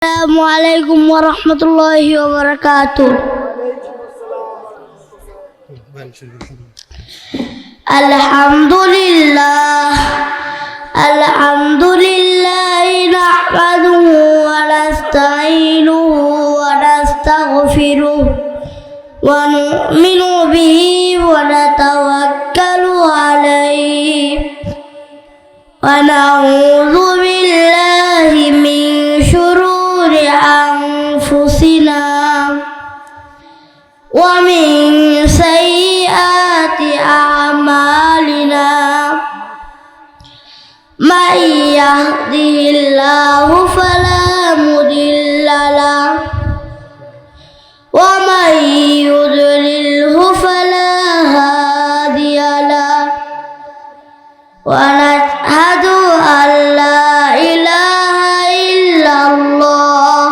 السلام عليكم ورحمة الله وبركاته. الحمد لله نحمده ونستعينه ونستغفره ونؤمن به ونتوكل عليه ونعوذ بالله من شرور أنفسنا ومن سيئات أعمالنا من يهده الله فلا مضل له ومن يضلله فلا هادي له ونشهد أن لا إله إلا الله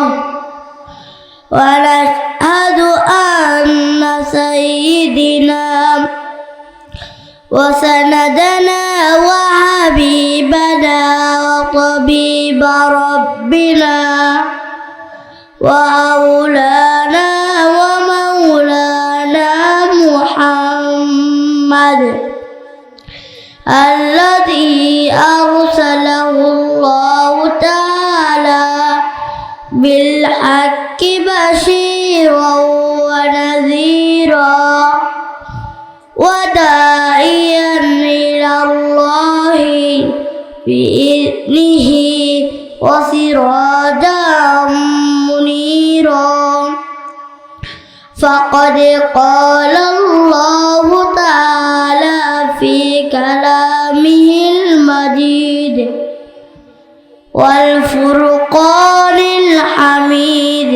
ونشهد أن سيدنا وسندنا وحبيبنا وطبيب ربنا وأولانا ومولانا محمد الذي أرسله الله تعالى بالحق بشيرا ونذيرا وداعيا إلى الله بإذنه وسراجا منيرا فقد قال الله تعالى في كلامه المجيد والفرقان الحميد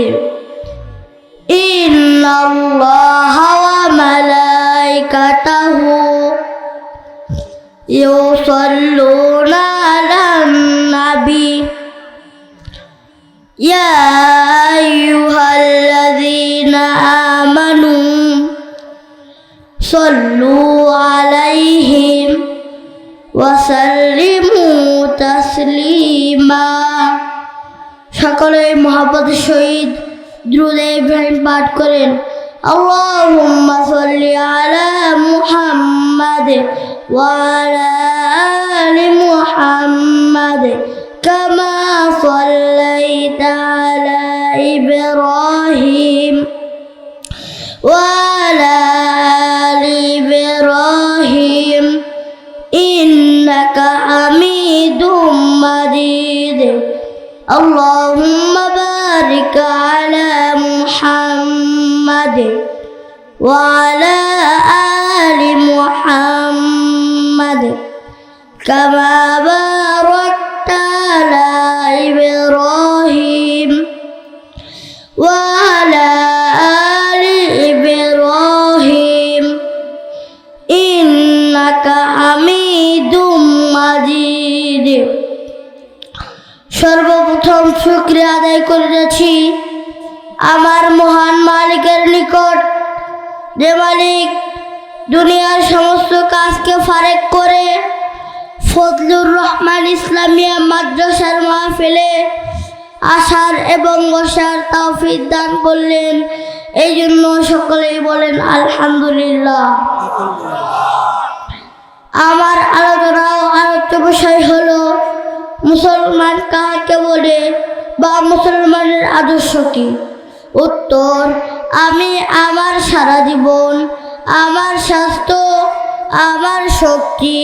إن الله وملائكته يصلون على النبي يا أيها الذين آمنوا صلوا عليهم وسلموا تسليما সকলে মুহাব্বতের সহিত দুরূদ ইব্রাহিম পাঠ করেন। আল্লাহুম্মা সাল্লি আলা মুহাম্মাদ ওয়া আলা আলি মুহাম্মাদ কামা সাল্লাইতা আলা ইব্রাহিম ওয়া আলা আলি ইব্রাহিম ইন্নাকা হামিদুম মাজিদ। اللهم بارك على محمد وعلى آل محمد كما باركت على إبراهيم وعلى آل إبراهيم إنك حميد مجيد। সর্বপ্রথম শুকরিয়া আদায় করেছি আমার মহান মালিকের নিকট, যে মালিক দুনিয়ার সমস্ত কাজকে ফারেক করে ফজলুর রহমান ইসলামিয়া মাদ্রাসার মাহফিলে আসার এবং বসার তৌফিক দান করলেন। এই জন্য সকলেই বলেন আলহামদুলিল্লাহ। আমার আলোচ্য বিষয় হলো মুসলমান কাকে বলে বা মুসলমানের আদর্শ কি? উত্তর, আমি আমার সারা জীবন, আমার স্বাস্থ্য, আমার শক্তি,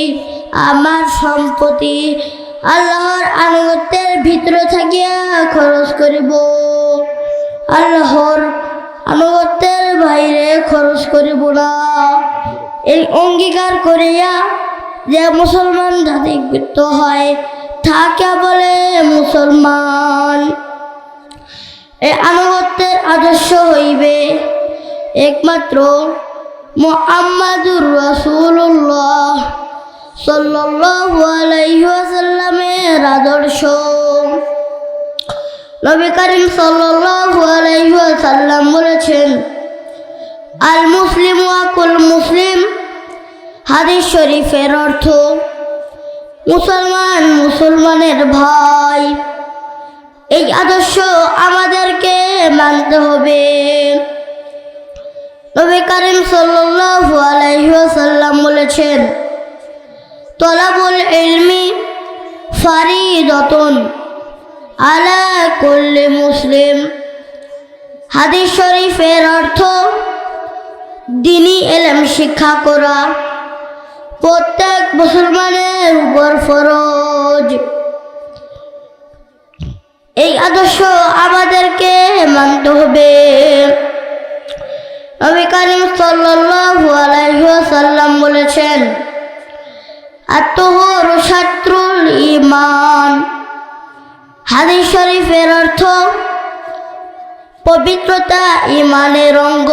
আমার সম্পত্তি আল্লাহর আনুগত্যের ভিতরে থাকিয়া খরচ করিব। আল্লাহর আনুগত্যের বাইরে খরচ করিব না। এই অঙ্গীকার করিয়া যে মুসলমান জাতিভুক্ত হয় তাকে বলে মুসলমান। এই আনুগত্যের আদর্শ হইবে একমাত্র মুহাম্মাদুর রাসূলুল্লাহ সাল্লাল্লাহু আলাইহি ওয়াসাল্লামের আদর্শ। নবী করিম সাল্লাল্লাহু আলাইহি ওয়াসাল্লাম বলেছেন, আল মুসলিমু আকুল মুসলিম। হাদিস শরীফের অর্থ, মুসলমান মুসলমানের ভাই। এই আদর্শ আমাদেরকে মানতে হবে। নবী করিম সাল্লাল্লাহু আলাইহি ওয়াসাল্লাম বলেছেন, তলাবুল ইলমি ফারিদাতুন আলা কুল্লি মুসলিম। হাদিস শরীফের অর্থ, দ্বীনি ইলম শিক্ষা করা প্রত্যেক মুসলমানের উপর ফরজ। এই আদর্শ আমাদেরকে মানতে হবে। নবী করিম সাল্লাল্লাহু আলাইহি ওয়াসাল্লাম বলেছেন, আত-তাহুরু শাত্রুল ঈমান। হাদিস শরীফের অর্থ, পবিত্রতা ঈমানের অঙ্গ।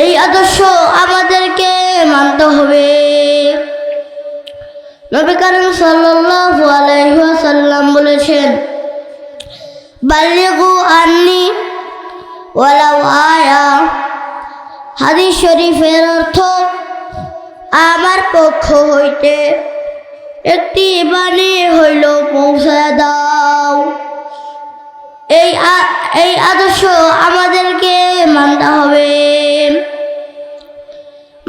এই আদর্শ আমাদেরকে মানতে হবে। নবী করিম সাল্লাল্লাহু আলাইহি ওয়াসাল্লাম বলেছেন, বাল্লিগু আন্নি ওয়ালাউ আয়া। হাদিস শরীফের অর্থ, আমার পক্ষ হইতে একটি বাণী হইল পৌঁছায় দাও। এই আদর্শ আমাদেরকে মানতে হবে।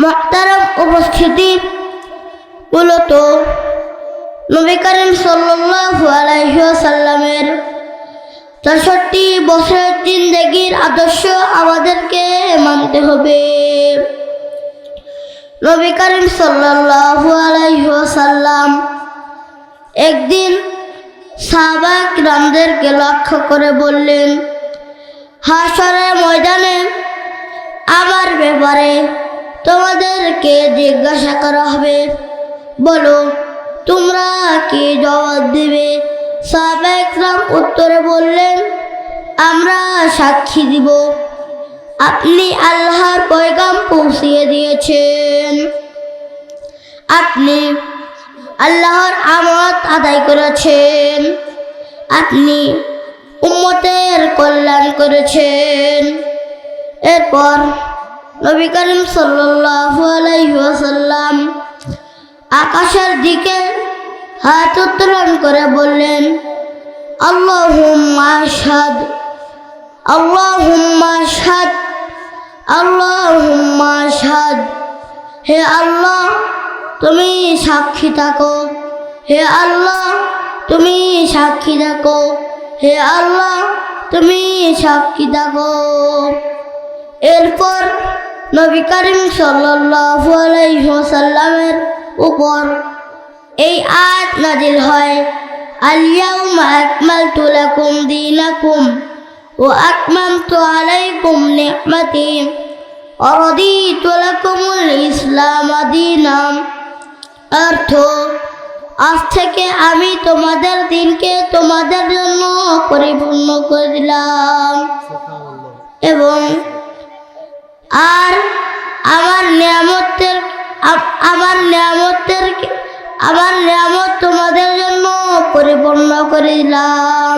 মুহতারাম উপস্থিতি, মূলত নবী করিম সাল্লাল্লাহু আলাইহি ওয়াসাল্লামের ৬৩ বছরের জিন্দেগির আদর্শ আমাদেরকে মানতে হবে। নবী করিম সাল্লাল্লাহু আলাইহি ওয়াসাল্লাম একদিন সাহাবায়ে কিরামদেরকে লক্ষ্য করে বললেন, হাশরের ময়দানে আমার ব্যাপারে তোমাদেরকে জিজ্ঞাসা করা হবে, বলো তোমরা কি জবাব দিবে? সাহাবায়ে কিরাম উত্তরে বললেন, আমরা সাক্ষী দিব আপনি আল্লাহর পয়গাম পৌঁছিয়ে দিয়েছেন, আপনি আল্লাহর আমানত আদায় করেছেন, আপনি উম্মতের কল্যাণ করেছেন। এরপর নবী করিম সাল্লাল্লাহু আলাইহি ওয়াসাল্লাম আকাশের দিকে হাত উত্তোলন করে বললেন, আল্লাহুম্মা আশহাদ, আল্লাহুম্মা আশহাদ, আল্লাহুম্মা আশহাদ। হে আল্লাহ, তুমি সাক্ষী থাকো। হে আল্লাহ, তুমি সাক্ষী থাকো। হে আল্লাহ, তুমি সাক্ষী থাকো। এরপর নবী করিম সাল্লাল্লাহু আলাইহি ওয়াসাল্লামের উপর এই আয়াত নাজিল হয়, আল-ইয়াউমা আকমালতু লাকুম দীনাকুম ওয়া আকমামতু আলাইকুম নি'মাতি ওয়া রাদিতু লাকুমুল ইসলাম দীনাম। অর্থ, আজ থেকে আমি তোমাদের দিনকে তোমাদের জন্য পরিপূর্ণ করে দিলাম এবং আর আমার নিয়ামত তোমাদের জন্য পরিপূর্ণ করে দিলাম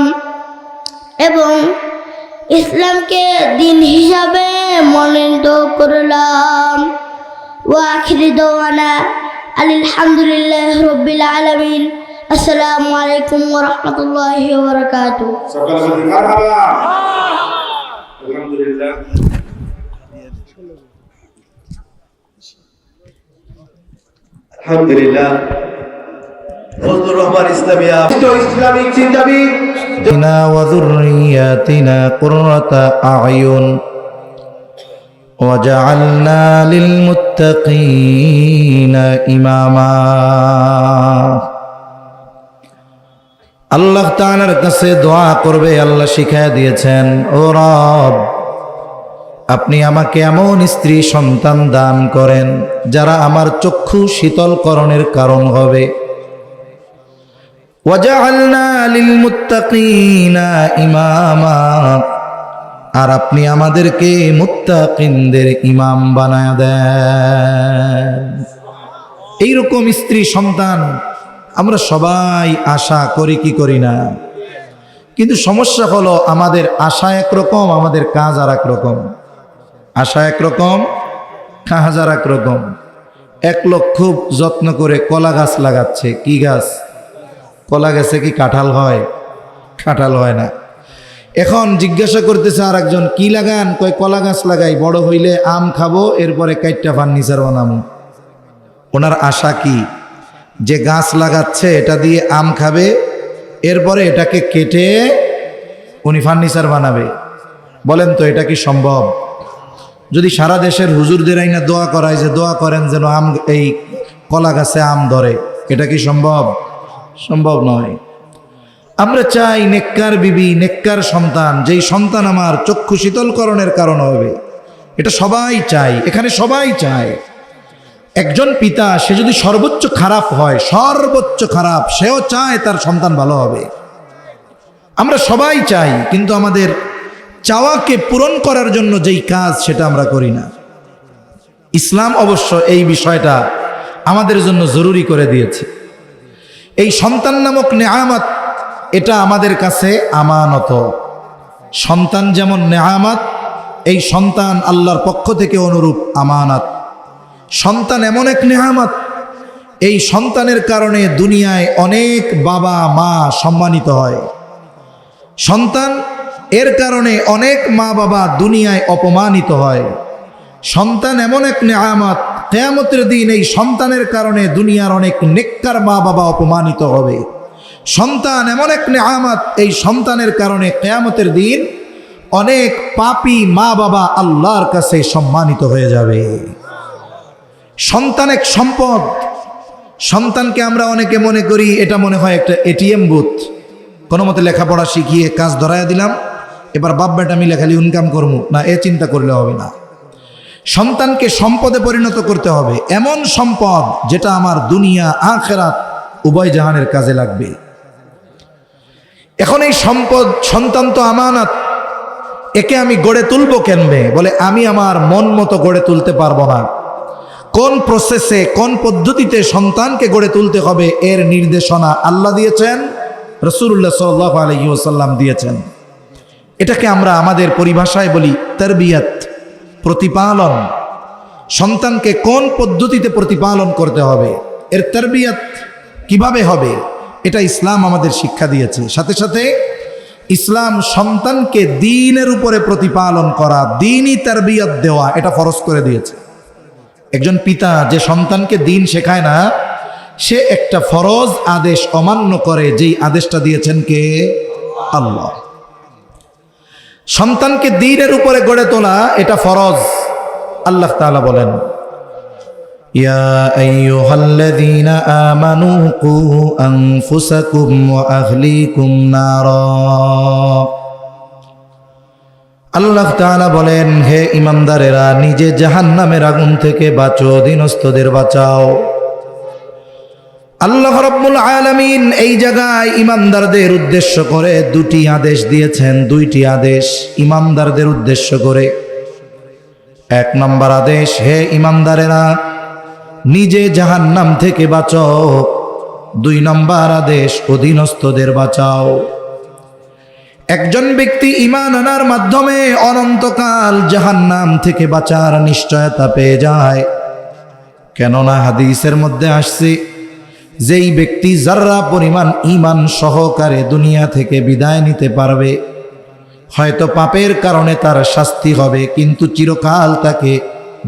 এবং ইসলামকে দিন হিসাবে মনোনীত করলাম। ওয়া আখিরু দাওয়ানা আলহামদুলিল্লাহি রাব্বিল আলামিন। আসসালামু আলাইকুম ওয়া রাহমাতুল্লাহি ওয়া বারাকাতুহু। আলহামদুলিল্লাহ। আলহামদুলিল্লাহ। ফজলুর রহমান ইসলামিয়া ইসলামিক চিন্তাবিদ ওয়া যুররিয়াতিনা কুররাতা আ'য়ুন ওয়াজআলনা লিল মুত্তাকিনা ইমামা। আল্লাহ তাআলার কাছে দোয়া করবে, আল্লাহ শিখায়া দিয়েছেন, ও রব, আপনি আমাকে এমন স্ত্রী সন্তান দান করেন যারা আমার চক্ষু শীতলকরণের কারণ হবে। ওয়াজআলনা লিল মুত্তাকিনা ইমামা, আর আপনি আমাদেরকে মুত্তাকিনদের ইমাম বানায়া দেন। এইরকম স্ত্রী সন্তান আমরা সবাই আশা করি কি করি না, কিন্তু সমস্যা হলো আমাদের আশা একরকম, আমাদের কাজ আর একরকম। আশা একরকম, কাজ আর একরকম। এক লোক খুব যত্ন করে কলা গাছ লাগাচ্ছে। কি গাছ? কলা গাছে কি কাঁঠাল হয়? কাঁঠাল হয় না। এখন জিজ্ঞাসা করতেছে আর একজন, কি লাগান? কয় কলা গাছ লাগাই, বড় হইলে আম খাবো, এরপরে কাইটটা ফার্নিচার বানাবো। ওনার আশা কি? যে গাছ লাগাচ্ছে এটা দিয়ে আম খাবে, এরপরে এটাকে কেটে উনি ফার্নিচার বানাবে। বলেন তো এটা কি সম্ভব? যদি সারা দেশের হুজুরদের আইনা দোয়া করায় যে দোয়া করেন যেন আম, এই কলা গাছে আম ধরে, এটা কি সম্ভব? সম্ভব নয়। আমরা চাই নেককার বিবি, নেককার সন্তান, যেই সন্তান আমার চক্ষু শীতলকরণের কারণ হবে। এটা সবাই চাই, এখানে সবাই চায়। একজন পিতা সে যদি সর্বোচ্চ খারাপ হয়, সর্বোচ্চ খারাপ, সেও চায় তার সন্তান ভালো হবে। আমরা সবাই চাই, কিন্তু আমাদের চাওয়াকে পূরণ করার জন্য যেই কাজ সেটা আমরা করি না। ইসলাম অবশ্য এই বিষয়টা আমাদের জন্য জরুরি করে দিয়েছে। এই সন্তান নামক নেয়ামত, এটা আমাদের কাছে আমানত। সন্তান যেমন নেয়ামত, এই সন্তান আল্লাহর পক্ষ থেকে অনুরূপ আমানত। সন্তান এমন এক নেয়ামত, এই সন্তানের কারণে দুনিয়ায় অনেক বাবা মা সম্মানিত হয়। সন্তান এর কারণে অনেক মা বাবা দুনিয়ায় অপমানিত হয়। সন্তান এমন এক নেয়ামত, কিয়ামতের দিন এই সন্তানের কারণে দুনিয়ার অনেক নেককার মা বাবা অপমানিত হবে। সন্তান এমন এক নেয়ামত, এই সন্তানের কারণে কিয়ামতের দিন অনেক পাপী মা বাবা আল্লাহর কাছে সম্মানিত হয়ে যাবে। সন্তান এক সম্পদ। সন্তানকে আমরা অনেকে মনে করি এটা মনে হয় একটা এটিএম বুথ, কোনো মতে লেখাপড়া শিখিয়ে কাজ ধরাইয়া দিলাম, এবার বাপ বেটা মিলে খালি ইনকাম করবো না, এ চিন্তা করলে হবে না। সন্তানকে সম্পদে পরিণত করতে হবে, এমন সম্পদ যেটা আমার দুনিয়া আখিরাত উভয় জাহানের কাজে লাগবে। এখন এই সম্পদ, সন্তান তো আমানত, একে আমি গড়ে তুলবো কেমনে? বলে আমি আমার মন মতো গড়ে তুলতে পারবো না। কোন প্রসেসে, কোন পদ্ধতিতে সন্তানকে গড়ে তুলতে হবে এর নির্দেশনা আল্লাহ দিয়েছেন, রাসূলুল্লাহ সাল্লাল্লাহু আলাইহি ওয়াসাল্লাম দিয়েছেন। এটাকে আমরা আমাদের পরিভাষায় বলি তারবিয়াত, প্রতিপালন। সন্তানকে কোন পদ্ধতিতে প্রতিপালন করতে হবে, এর তারবিয়াত কিভাবে হবে, এটা ইসলাম আমাদের শিক্ষা দিয়েছে। সাথে সাথে ইসলাম সন্তানকে দ্বীনের উপরে প্রতিপালন করা, দ্বীনি তারবিয়াত দেওয়া, এটা ফরজ করে দিয়েছে। একজন পিতা যে সন্তানকে দ্বীন শেখায় না, সে একটা ফরজ আদেশ অমান্য করে, যেই আদেশটা দিয়েছেন কে? আল্লাহ। সন্তানকে দ্বীনের উপরে গড়ে তোলা এটা ফরজ। আল্লাহ তাআলা বলেন, ইয়া আইয়ুহাল্লাযীনা আমানু কু আনফুসাকুম ওয়া আহলিকুম নারা। আল্লাহ তাআলা বলেন, হে ঈমানদারেরা, নিজে জাহান্নামের আগুন থেকে বাঁচো, অধীনস্থদের বাঁচাও। আল্লাহ রাব্বুল আলামিন এই জায়গায় ঈমানদারদের উদ্দেশ্য করে দুটি আদেশ দিয়েছেন, দুইটি আদেশ ঈমানদারদের উদ্দেশ্য করে। এক নম্বর আদেশ, হে ঈমানদারেরা, নিজে জাহান্নাম থেকে বাঁচো। দুই নম্বর আদেশ, অধীনস্থদের বাঁচাও। একজন ব্যক্তি ঈমান আনার মাধ্যমে অনন্তকাল জাহান্নাম থেকে বাঁচার নিশ্চয়তা পেয়ে যায়। কেননা হাদিসের মধ্যে আসছে, যেই ব্যক্তি যাররা পরিমাণ ঈমান সহকারে দুনিয়া থেকে বিদায় নিতে পারবে, হয়তো পাপের কারণে তার শাস্তি হবে, কিন্তু চিরকাল তাকে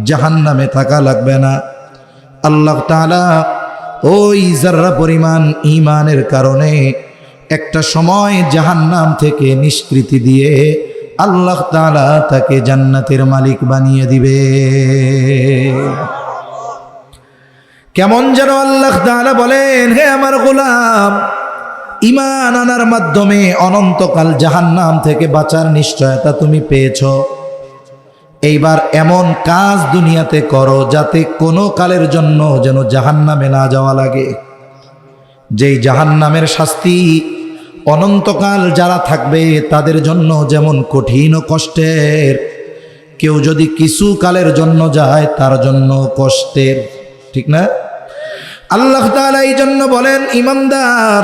জাহান্নামে থাকা লাগবে না। আল্লাহ তাআলা ওই যাররা পরিমাণ ঈমানের কারণে একটা সময় জাহান্নাম থেকে নিষ্কৃতি দিয়ে আল্লাহ তাআলা তাকে জান্নাতের মালিক বানিয়ে দিবে। কেমন যেন আল্লাহ তাআলা বলেন, হে আমার গোলাম, ঈমান আনার মাধ্যমে অনন্তকাল জাহান্নাম থেকে বাঁচার নিশ্চয়তা তুমি পেয়েছো। এইবার এমন কাজ দুনিয়াতে করো যাতে কোনো কালের জন্য যেন জাহান্নামে না যাওয়া লাগে। যেই জাহান্নামের শাস্তি অনন্তকাল যারা থাকবে তাদের জন্য যেমন কঠিন ও কষ্টের, কেউ যদি কিছু কালের জন্য যায় তার জন্য কষ্টের, ঠিক না? আল্লাহ তাআলা এই জন্য বলেন, ঈমানদার,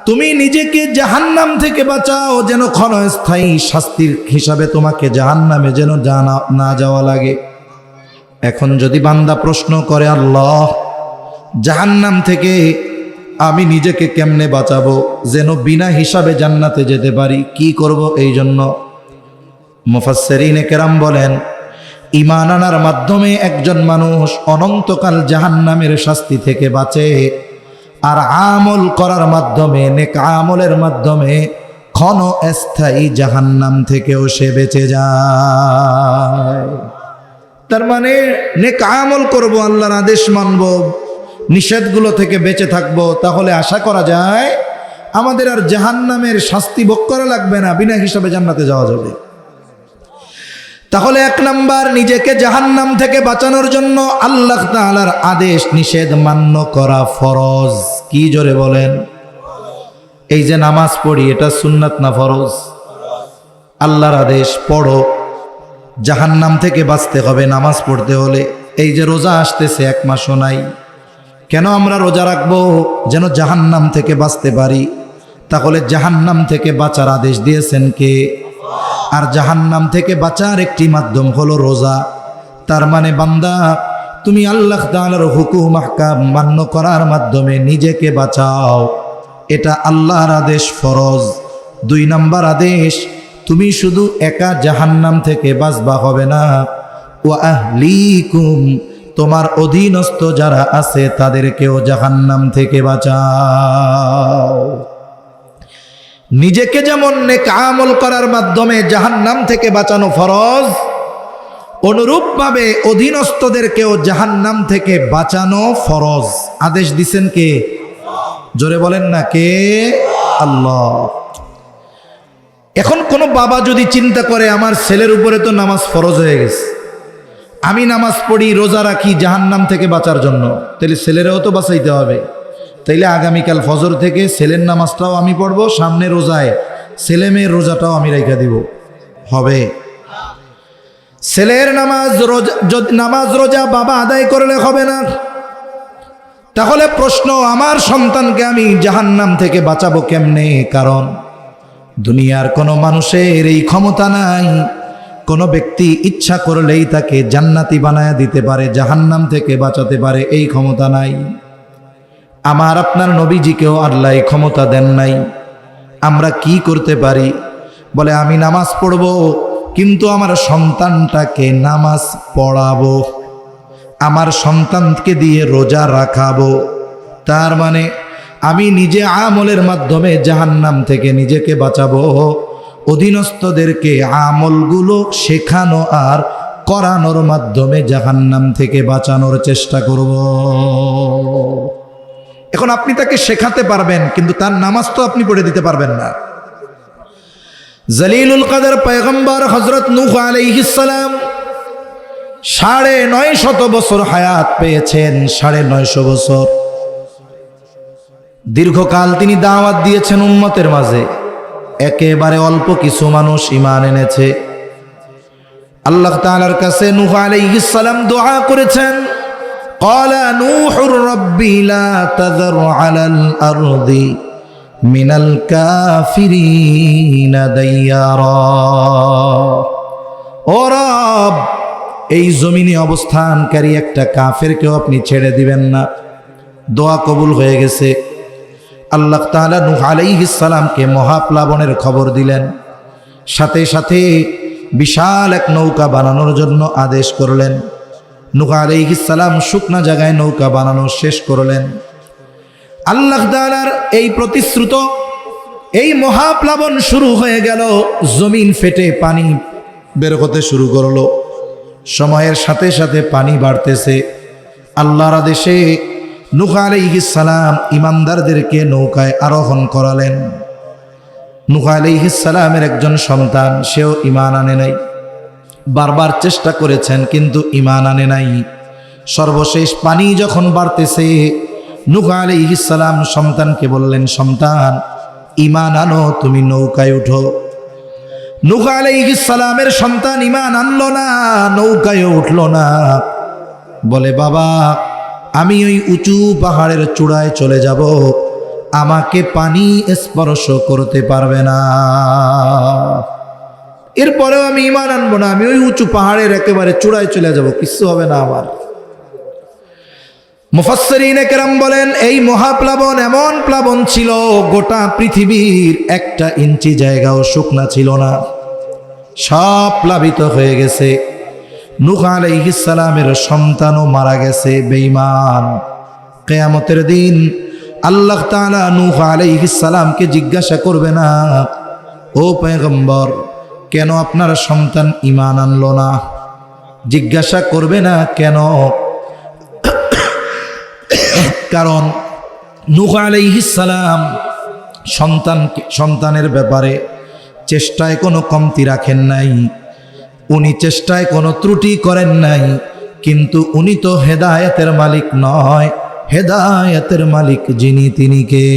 তুমি নিজেকে জাহান্নাম থেকে বাঁচাও, যেন ক্ষণস্থায়ী শাস্তির হিসাবে তোমাকে জাহান্নামে যেন না যাওয়া লাগে। এখন যদি বান্দা প্রশ্ন করে, আল্লাহ, জাহান্নাম থেকে আমি নিজেকে কেমনে বাঁচাবো যেন বিনা হিসাবে জান্নাতে যেতে পারি, কি করব? এই জন্য মুফাসসিরিনে কেরাম বলেন, ঈমান আনার মাধ্যমে একজন মানুষ অনন্তকাল জাহান্নামের শাস্তি থেকে বাঁচে, আর আমল করার মাধ্যমে, নেক আমলের মাধ্যমে ক্ষণস্থায়ী জাহান্নাম থেকেও সে বেঁচে যায়। তার মানে নেক আমল করব, আল্লাহর আদেশ মানব, নিষেধগুলো থেকে বেঁচে থাকব, তাহলে আশা করা যায় আমাদের আর জাহান্নামের শাস্তি ভোগ করা লাগবে না, বিনা হিসাবে জান্নাতে যাওয়া যাবে। তাহলে 1 নাম্বার, নিজেকে জাহান্নাম থেকে বাঁচানোর জন্য আল্লাহ তাআলার আদেশ নিষেধ মান্য করা ফরজ। কি জোরে বলেন? এই যে নামাজ পড়ি, এটা সুন্নাত না ফরজ? আল্লাহর আদেশ, পড়ো। জাহান্নাম থেকে বাঁচতে হবে নামাজ পড়তে হলে। এই যে রোজা আসতেছে, 1 মাসও নাই, কেন আমরা রোজা রাখবো? যেন জাহান্নাম থেকে বাঁচতে পারি। তাহলে জাহান্নাম থেকে বাঁচার আদেশ দিয়েছেন কে? আর জাহান্নাম থেকে বাঁচার একটি মাধ্যম হলো রোজা। তার মানে বান্দা, তুমি আল্লাহ তাআলার হুকুম আহকাম মান্য করার মাধ্যমে নিজেকে বাঁচাও, এটা আল্লাহর আদেশ, ফরজ। 2 নাম্বার আদেশ, তুমি শুধু একা জাহান্নাম থেকে বাঁচবা হবে না, ওয়া আহলিকুম, তোমার অধীনস্থ যারা আছে তাদেরকেও জাহান্নাম থেকে বাঁচাও। নিজেকে যেমন নেক আমল করার মাধ্যমে জাহান্নাম থেকে বাঁচানো ফরজ, অনুরূপভাবে অধীনস্থদেরকেও জাহান্নাম থেকে বাঁচানো ফরজ। আদেশ দিছেন কে? জোরে বলেন না, কে? আল্লাহ। এখন কোনো বাবা যদি চিন্তা করে আমার ছেলের উপরে তো নামাজ ফরজ হয়ে গেছে, আমি নামাজ পড়ি, রোজা রাখি জাহান্নাম থেকে বাঁচার জন্য, তাহলে ছেলেরাও তো বাঁচাইতে হবে। তাইলে আগামীকাল ফজর থেকে ছেলের নামাজটাও আমি পড়বো, সামনে রোজায় ছেলে মেয়ের রোজাটাও আমি রেখে দিব, হবে? ছেলের নামাজ রোজা বাবা আদায় করলে হবে না। তাহলে প্রশ্ন, আমার সন্তানকে আমি জাহান্নাম থেকে বাঁচাবো কেমনে? কারণ দুনিয়ার কোনো মানুষের এই ক্ষমতা নাই। কোনো ব্যক্তি ইচ্ছা করলেই তাকে জান্নাতি বানায়া দিতে পারে, জাহান্নাম থেকে বাঁচাতে পারে, এই ক্ষমতা নাই। আমার আপনার নবীজিকেও আল্লাহ এই ক্ষমতা দেন নাই। আমরা কি করতে পারি? বলে আমি নামাজ পড়ব, কিন্তু আমার সন্তানটাকে নামাজ পড়াবো, আমার সন্তানকে দিয়ে রোজা রাখাবো। তার মানে আমি নিজে আমলের মাধ্যমে জাহান্নাম থেকে নিজেকে বাঁচাবো, অধীনস্থদেরকে আমলগুলো শেখানো আর করানোর মাধ্যমে জাহান্নাম থেকে বাঁচানোর চেষ্টা করব। এখন আপনি তাকে শেখাতে পারবেন, কিন্তু তার নামাজ তো আপনি পড়ে দিতে পারবেন না। জলিলুল কদর পয়গম্বর হযরত নূহ আলাইহিস সালাম 950 বছর হায়াত পেয়েছেন, 950 বছর দীর্ঘকাল তিনি দাওয়াত দিয়েছেন উম্মতের মাঝে। একেবারে অল্প কিছু মানুষ ঈমান এনেছে। আল্লাহ তাআলার কাছে নূহ আলাইহিস সালাম দোয়া করেছেন, ক্বালা নূহুর রাব্বি লা তাযার আলাল আরদি মিনাল কাফিরিনা দাইয়ারা। ও রব, এই জমিনে অবস্থানকারী একটা কাফেরকেও আপনি ছেড়ে দিবেন না। দোয়া কবুল হয়ে গেছে। আল্লাহ তাআলা নূহ আলাইহিস সালামকে মহাপ্লাবনের খবর দিলেন, সাথে সাথে বিশাল এক নৌকা বানানোর জন্য আদেশ করলেন। নূহ আলাইহিস সালাম শুকনা জায়গায় নৌকা বানানো শেষ করলেন। আল্লাহ তাআলার এই প্রতিশ্রুত এই মহাপ্লাবন শুরু হয়ে গেল, জমিন ফেটে পানি বের হতে শুরু করলো। সময়ের সাথে সাথে পানি বাড়তেছে। আল্লাহর আদেশে নূহ আলাইহিস সালাম ইমানদারদেরকে নৌকায় আরোহণ করালেন। নূহ আলাইহিস সালামের একজন সন্তান, সেও ঈমান আনে নাই। বারবার চেষ্টা করেছেন কিন্তু ঈমান আনে নাই। সর্বশেষ পানি যখন বাড়তেছে, নূহ আলাইহিস সালাম সন্তানকে বললেন, সন্তান ঈমান আনো, তুমি নৌকায় উঠো। নূহ আলাইহিস সালামের সন্তান ঈমান আনলো না, নৌকায় উঠলো না। বলে, বাবা আমি ওই উঁচু পাহাড়ের চূড়ায় চলে যাব, আমাকে পানি স্পর্শ করতে পারবে না। এরপরেও আমি ঈমান আনবো না, আমি ওই উঁচু পাহাড়ের একেবারে চূড়ায় চলে যাব, কিচ্ছু হবে না আমার। মুফাসসিরিনে কেরাম বলেন এই মহাপ্লাবন এমন প্লাবন ছিল গোটা পৃথিবীর 1 ইঞ্চি জায়গাও শুকনা ছিল না, সব প্লাবিত হয়ে গেছে। নূহ আলাইহিস সালামের সন্তানও মারা গেছে। বেঈমান, কিয়ামতের দিন আল্লাহ তাআলা নূহ আলাইহিস সালামকে জিজ্ঞাসা করবে না, ও পয়গম্বর কেন আপনার সন্তান ঈমান আনলো না? জিজ্ঞাসা করবে না কেন? কারণ নূহ আলাইহিস সালাম সন্তানের ব্যাপারে চেষ্টায় কোনো কমতি রাখেন নাই, উনি চেষ্টায় কোনো ত্রুটি করেন নাই। কিন্তু উনি তো হেদায়েতের মালিক নয়, হেদায়েতের মালিক যিনি তিনি কে?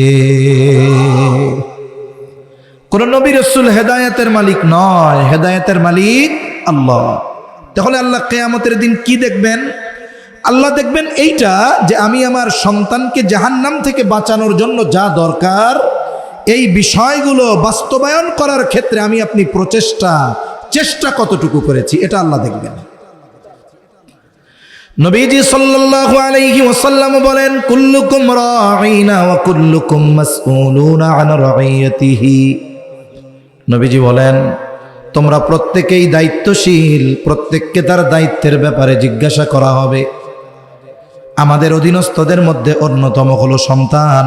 কোন নবী রাসূল হেদায়েতের মালিক নয়, হেদায়েতের মালিক আল্লাহ। তাহলে আল্লাহ কিয়ামতের দিন কি দেখবেন? আল্লাহ দেখবেন এইটা যে আমি আমার সন্তানকে জাহান্নাম থেকে বাঁচানোর জন্য যা দরকার এই বিষয়গুলো বাস্তবায়ন করার ক্ষেত্রে আমি আপনি চেষ্টা কতটুকু করেছি, এটা আল্লাহ দেখবেন। নবীজি সাল্লাল্লাহু আলাইহি ওয়াসাল্লাম বলেন, কুল্লুকুম রাঈনা ওয়া কুল্লুকুম মাসউলুনা আন রাঈয়াতিহি। নবীজি বলেন, তোমরা প্রত্যেকেই দায়িত্বশীল, প্রত্যেককে তার দায়িত্বের ব্যাপারে জিজ্ঞাসা করা হবে। আমাদের অধীনস্থদের মধ্যে অন্যতম হলো সন্তান।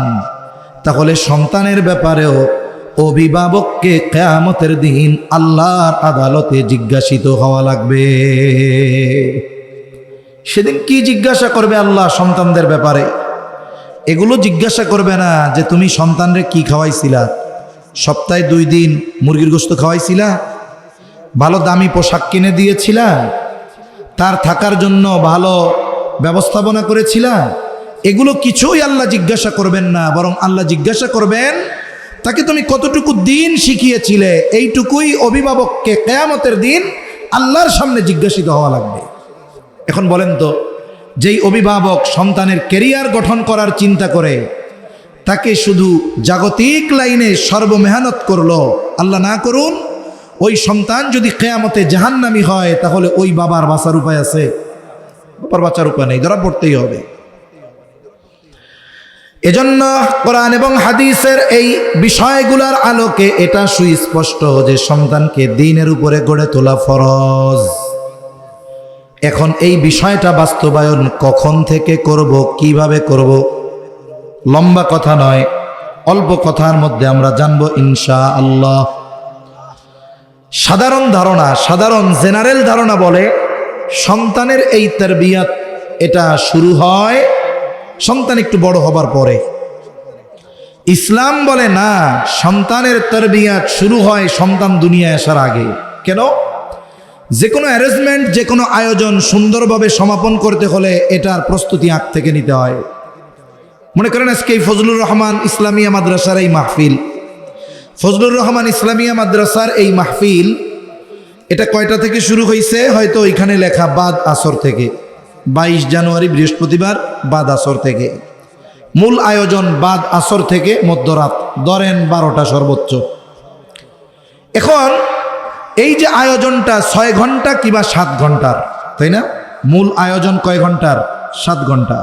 তাহলে সন্তানের ব্যাপারেও অভিভাবককে কিয়ামতের দিন আল্লাহর আদালতে জিজ্ঞাসিত হওয়া লাগবে। সেদিন কি জিজ্ঞাসা করবে আল্লাহ সন্তানদের ব্যাপারে? এগুলো জিজ্ঞাসা করবে না যে তুমি সন্তানরে কি খাওয়াইছিলা, সপ্তাহে 2 দিন মুরগির গোশত খাওয়াইছিলা, ভালো দামি পোশাক কিনে দিয়েছিলা, তার থাকার জন্য ভালো ব্যবস্থাপনা করেছিলা। এগুলো কিছুই আল্লাহ জিজ্ঞাসা করবেন না, বরং আল্লাহ জিজ্ঞাসা করবেন তাকে তুমি কতটুকু দিন শিখিয়েছিলে। এইটুকুই অভিভাবককে কিয়ামতের দিন আল্লাহর সামনে জিজ্ঞাসিত হওয়া লাগবে। এখন বলেন তো, যেই অভিভাবক সন্তানের ক্যারিয়ার গঠন করার চিন্তা করে তাকে শুধু জাগতিক লাইনে সর্বমেহনত করলো, আল্লাহ না করুন, ওই সন্তান যদি কিয়ামতে জাহান্নামী হয় তাহলে ওই বাবার বাঁচার উপায় আছে? বাবার বাঁচার উপায় নেই, ধরা পড়তেই হবে। এজন্য কোরআন এবং হাদিসের এই বিষয়গুলোর আলোকে এটা সুস্পষ্ট যে সন্তানকে দ্বীনের উপরে গড়ে তোলা ফরজ। এখন এই বিষয়টা বাস্তবায়ন কখন থেকে করব, কিভাবে করব, লম্বা কথা নয়, অল্প কথার মধ্যে আমরা জানবো ইনশাআল্লাহ। সাধারণ জেনারেল ধারণা বলে সন্তানের এই তারবিয়াত এটা শুরু হয় সন্তান একটু বড় হবার পরে। ইসলাম বলে না, সন্তানের তারবিয়াত শুরু হয় সন্তান দুনিয়ায় আসার আগে। কেন? যে কোনো অ্যারেঞ্জমেন্ট, যে কোনো আয়োজন সুন্দরভাবে সমাপন করতে হলে এটার প্রস্তুতি আগ থেকে নিতে হয়। মনে করেন আজকে এই ফজলুর রহমান ইসলামিয়া মাদ্রাসার এই মাহফিল, ফজলুর রহমান ইসলামিয়া মাদ্রাসার এই মাহফিল এটা কয়টা থেকে শুরু হয়েছে? হয়তো এখানে লেখা বাদ আসর থেকে, 22 জানুয়ারি বৃহস্পতিবার বাদ আসর থেকে। মূল আয়োজন বাদ আসর থেকে মধ্যরাত, ধরেন 12টা সর্বোচ্চ। এখন এই যে আয়োজনটা 6 ঘন্টা কিংবা 7 ঘন্টার, তাই না? মূল আয়োজন কয় ঘন্টার? 7 ঘন্টা।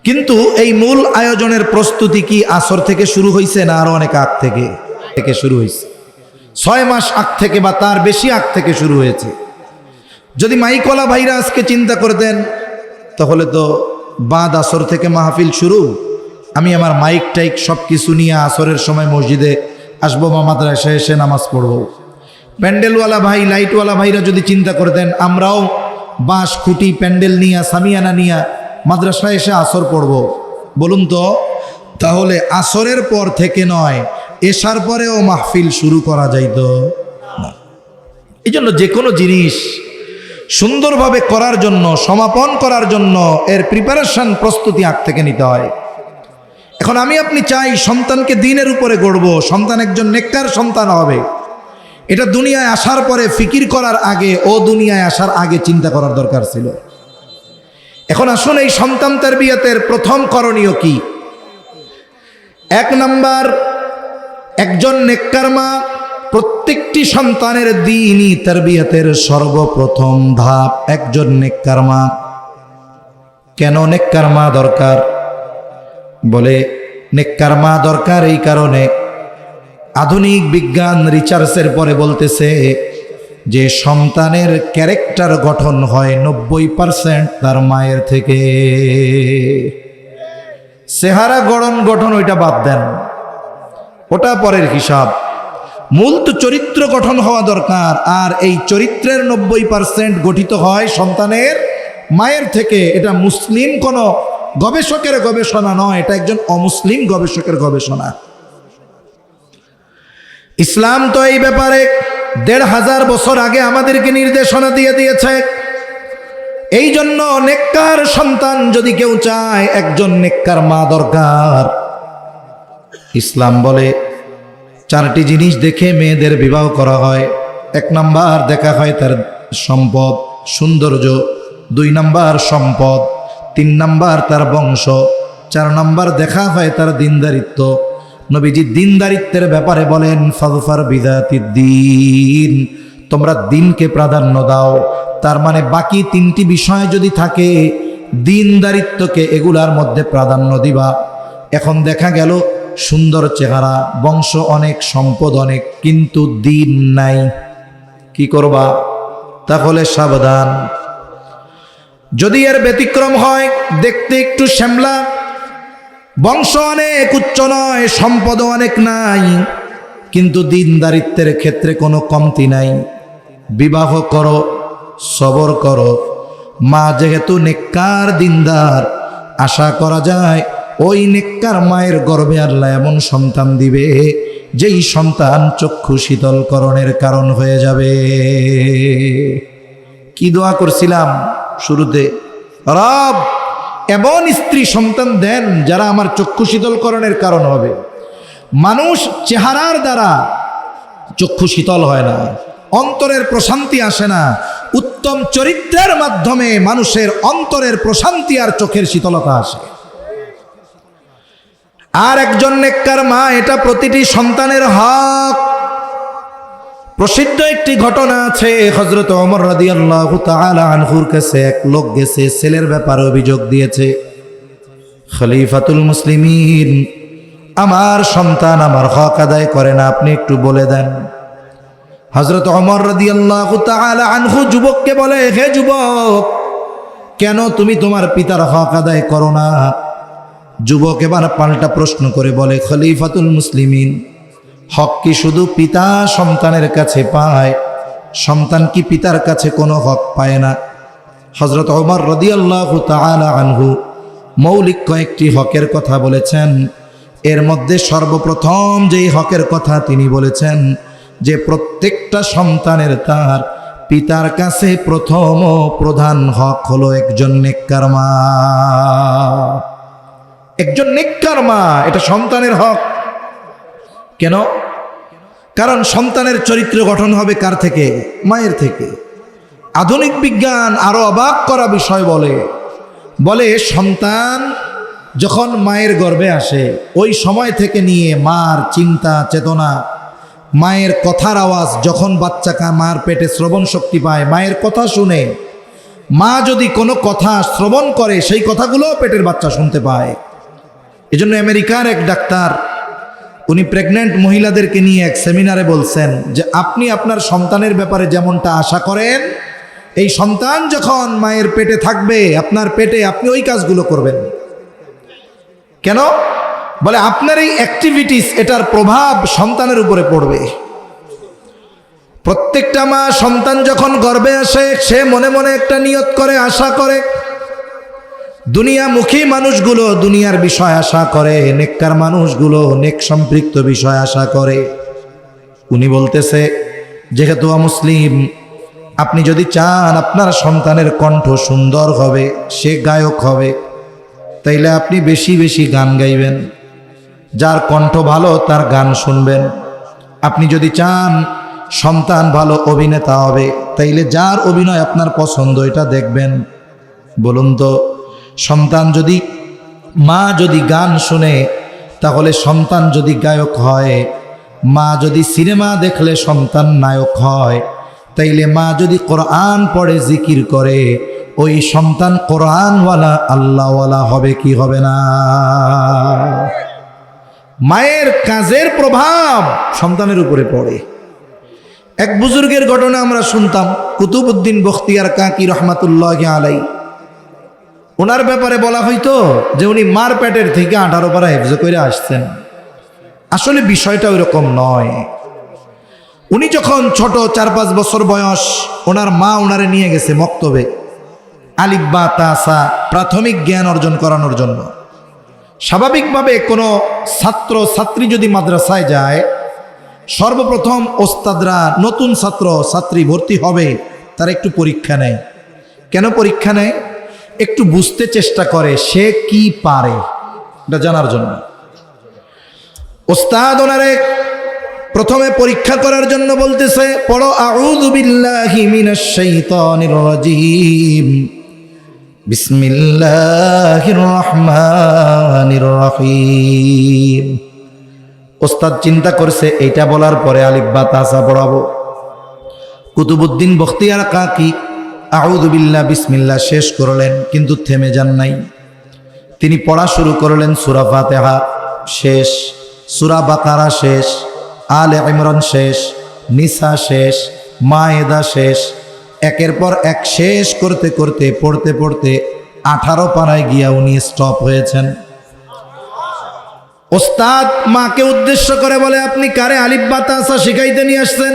কিন্তু এই মূল আয়োজনের প্রস্তুতি কি আসর থেকে শুরু হয়েছে না আরো অনেক আগ থেকে শুরু হয়েছে? 6 মাস আগ থেকে বা তার বেশি আগ থেকে শুরু হয়েছে। যদি মাইকওয়ালা ভাইরা আজকে চিন্তা করতেন তাহলে তো বাদ আসর থেকে মাহফিল শুরু, আমি আমার মাইক টাইক সব কিছু নিয়ে আসরের সময় মসজিদে আসবো বা মাদ্রাসায় এসে নামাজ পড়বো। প্যান্ডেলওয়ালা ভাই, লাইটওয়ালা ভাইরা যদি চিন্তা করতেন আমরাও বাঁশ খুঁটি প্যান্ডেল নিয়ে, সামিয়ানা নিয়ে মাদ্রাসায় এসে আসর পড়ব, বলুন তো তাহলে আসরের পর থেকে নয়, এশার পরেও মাহফিল শুরু করা যাইত না। এই জন্য যে কোনো জিনিস সুন্দরভাবে করার জন্য, সমাপন করার জন্য এর প্রিপারেশন, প্রস্তুতি আগ থেকে নিতে হয়। এখন আমি আপনি চাই সন্তানকে দ্বীনের উপরে গড়ব, সন্তান একজন নেককার সন্তান হবে, এটা দুনিয়ায় আসার পরে ফিকির করার আগে, ও দুনিয়ায় আসার আগে চিন্তা করার দরকার ছিল। এখন আসুন এই সন্তান তারবিয়াতের প্রথম করণীয় কি? 1 নাম্বার, একজন নেককার মা প্রত্যেকটি সন্তানের দ্বীনি তারবিয়াতের সর্বপ্রথম ধাপ একজন নেককার মা কেন নেককার মা দরকার? বলে নেককার মা দরকার এই কারণে, আধুনিক বিজ্ঞান রিসার্চের পরে বলতেছে যে সন্তানের ক্যারেক্টার গঠন হয় 90% তার মায়ের থেকে। চেহারা গঠন ওইটা বাদ দেন, ওটা পরের হিসাব। মূল তো চরিত্র গঠন হওয়া দরকার, আর এই চরিত্রের 90% গঠিত হয় সন্তানের মায়ের থেকে। এটা মুসলিম কোনো গবেষকের গবেষণা নয়, এটা একজন অমুসলিম গবেষকের গবেষণা। ইসলাম তো এই ব্যাপারে 1500 বছর আগে আমাদেরকে নির্দেশনা দিয়ে দিয়েছে। এই জন্য নেককার সন্তান যদি কেউ চায়, একজন নেককার মা দরকার। ইসলাম বলে 4টি জিনিস দেখে মেয়েদের বিবাহ করা হয়। 1 নাম্বার দেখা হয় তার সম্পদ সৌন্দর্য, 2 নাম্বার সম্পদ, 3 নাম্বার তার বংশ, 4 নাম্বার দেখা হয় তার দিনদারিত্ব। নবীজি দিনদারিত্বের ব্যাপারে বলেন ফাযফার বিযাতিদ্দীন, তোমরা দিনকে প্রাধান্য দাও। তার মানে বাকি 3টি বিষয় যদি থাকে, দিনদারিত্বকে এগুলার মধ্যে প্রাধান্য দিবা। এখন দেখা গেল সুন্দর চেহারা, বংশ অনেক, সম্পদ অনেক, কিন্তু দিন নাই, কি করবা? তাহলে সাবধান। যদি এর ব্যতিক্রম হয়, দেখতে একটু শ্যামলা, বংশ অনেক উচ্চ নয়, সম্পদ অনেক নাই, কিন্তু দিনদারিত্বের ক্ষেত্রে কোনো কমতি নাই, বিবাহ করো, সবর করো। মা যেহেতু নেককার দিনদার, আশা করা যায় ওই নেককার মায়ের গর্ভে আল্লাহ এমন সন্তান দিবে যেই সন্তান চক্ষু শীতলকরণের কারণ হয়ে যাবে। কি দোয়া করছিলাম শুরুতে? রব এমন স্ত্রী সন্তান দেন যারা আমার চক্ষু শীতলকরণের কারণ হবে। মানুষ চেহারার দ্বারা চক্ষু শীতল হয় না, অন্তরের প্রশান্তি আসে না। উত্তম চরিত্রের মাধ্যমে মানুষের অন্তরের প্রশান্তি আর চোখের শীতলতা আসে। আর একজন নেককার মা, এটা প্রতিটি সন্তানের হক। প্রসিদ্ধ একটি ঘটনা আছে, হযরত ওমর রাদিয়াল্লাহু তাআলা আনহুর কাছে এক লোক গেছে, ছেলের ব্যাপারে অভিযোগ দিয়েছে। খলিফাতুল মুসলিমিন, আমার সন্তান আমার হক আদায় করে না, আপনি একটু বলে দেন। হযরত ওমর রাদিয়াল্লাহু তাআলা আনহু যুবককে বলে, হে যুবক, কেন তুমি তোমার পিতার হক আদায় করো না? যুবক এবার পাল্টা প্রশ্ন করে বলে, খলিফাতুল মুসলিমিন, হক কি শুধু পিতা সন্তানের কাছে পায়? সন্তান কি পিতার কাছে কোনো হক পায় না? হযরত ওমর রাদিয়াল্লাহু তাআলা আনহু মৌলিক কয়েকটি হকের কথা বলেছেন। এর মধ্যে সর্বপ্রথম যেই হকের কথা তিনি বলেছেন, যে প্রত্যেকটা সন্তানের তার পিতার কাছে প্রথম ও প্রধান হক হলো একজন নেককার মা। একজন নেককার মা, এটা সন্তানের হক। কেন? কারণ সন্তানের চরিত্র গঠন হবে কার থেকে? মায়ের থেকে। আধুনিক বিজ্ঞান আরো অবাক করা বিষয় বলে সন্তান যখন মায়ের গর্ভে আসে, ওই সময় থেকে নিয়ে মার চিন্তা চেতনা, মায়ের কথার আওয়াজ, যখন বাচ্চাকে মার পেটে শ্রবণ শক্তি পায়, মায়ের কথা শুনে, মা যদি কোনো কথা শ্রবণ করে সেই কথাগুলো পেটের বাচ্চা শুনতে পায়। এজন্য আমেরিকার এক ডাক্তার, উনি প্রেগন্যান্ট মহিলাদেরকে নিয়ে এক সেমিনারে বলছেন যে আপনি আপনার সন্তানের ব্যাপারে যেমনটা আশা করেন, এই সন্তান যখন মায়ের পেটে থাকবে, আপনার পেটে, আপনি ওই কাজগুলো করবেন। কেন? বলে আপনার এই অ্যাক্টিভিটিস, এটার প্রভাব সন্তানের উপরে পড়বে। প্রত্যেকটা মা সন্তান যখন গর্ভে আসে, সে মনে মনে একটা নিয়ত করে, আশা করে। দুনিয়ামুখী মানুষগুলো দুনিয়ার বিষয় আশা করে, নেককার মানুষগুলো নেক সম্পৃক্ত বিষয় আশা করে। উনি বলতেছে, যেহেতু মুসলিম, আপনি যদি চান আপনার সন্তানের কণ্ঠ সুন্দর হবে, সে গায়ক হবে, তাইলে আপনি বেশি বেশি গান গাইবেন। যার কণ্ঠ ভালো তার গান শুনবেন। আপনি যদি চান সন্তান ভালো অভিনেতা হবে, তাইলে যার অভিনয় আপনার পছন্দ এটা দেখবেন। বলুন তো, সন্তান যদি, মা যদি গান শুনে তাহলে সন্তান যদি গায়ক হয়, মা যদি সিনেমা দেখলে সন্তান নায়ক হয়, তাইলে মা যদি কোরআন পড়ে জিকির করে ওই সন্তান কোরআনওয়ালা আল্লাহওয়ালা হবে কি হবে না? মায়ের কাজের প্রভাব সন্তানের উপরে পড়ে। এক বুজুর্গের ঘটনা আমরা শুনতাম, কুতুবউদ্দিন বখতিয়ার কাকি রহমাতুল্লাহ আলাই। ওনার ব্যাপারে বলা হইতো যে উনি মার পেটের থেকে 18 পারা হেফজ করে আসছেন। আসলে বিষয়টা ওইরকম নয়। উনি যখন ছোট 4-5 বছর বয়স, ওনার মা ওনারে নিয়ে গেছে মক্তবে আলিফ বা তাসা প্রাথমিক জ্ঞান অর্জন করানোর জন্য। স্বাভাবিকভাবে কোনো ছাত্র ছাত্রী যদি মাদ্রাসায় যায়, সর্বপ্রথম ওস্তাদরা নতুন ছাত্র ছাত্রী ভর্তি হবে তারা একটু পরীক্ষা নেয়। কেন পরীক্ষা নেয়? একটু বুঝতে চেষ্টা করে সে কি পারে, এটা জানার জন্য। ওস্তাদ ওনারে প্রথমে পরীক্ষা করার জন্য বলতেছে, পড়ো আউযু বিল্লাহি মিনাশ শাইতানির রাজিম, বিসমিল্লাহির রহমানির রহিম। ওস্তাদ চিন্তা করছে এইটা বলার পরে আলিফ বা তাসা পড়াবো। কুতুবউদ্দিন বখতিয়ার কাকি আউযু বিল্লাহ বিসমিল্লাহ শেষ করলেন, কিন্তু থেমে যান নাই। তিনি পড়া শুরু করলেন, সূরা ফাতিহা শেষ, সূরা বাকারা শেষ, আলে ইমরান শেষ, নিসা শেষ, মায়েদা শেষ। একের পর এক শেষ করতে করতে পড়তে পড়তে 18 পারায় গিয়া উনি স্টপ হয়েছেন। ওস্তাদ মাকে উদ্দেশ্য করে বলে, আপনি কারে আলিফ বা তাসা শিখাইতে নিয়ে আসছেন?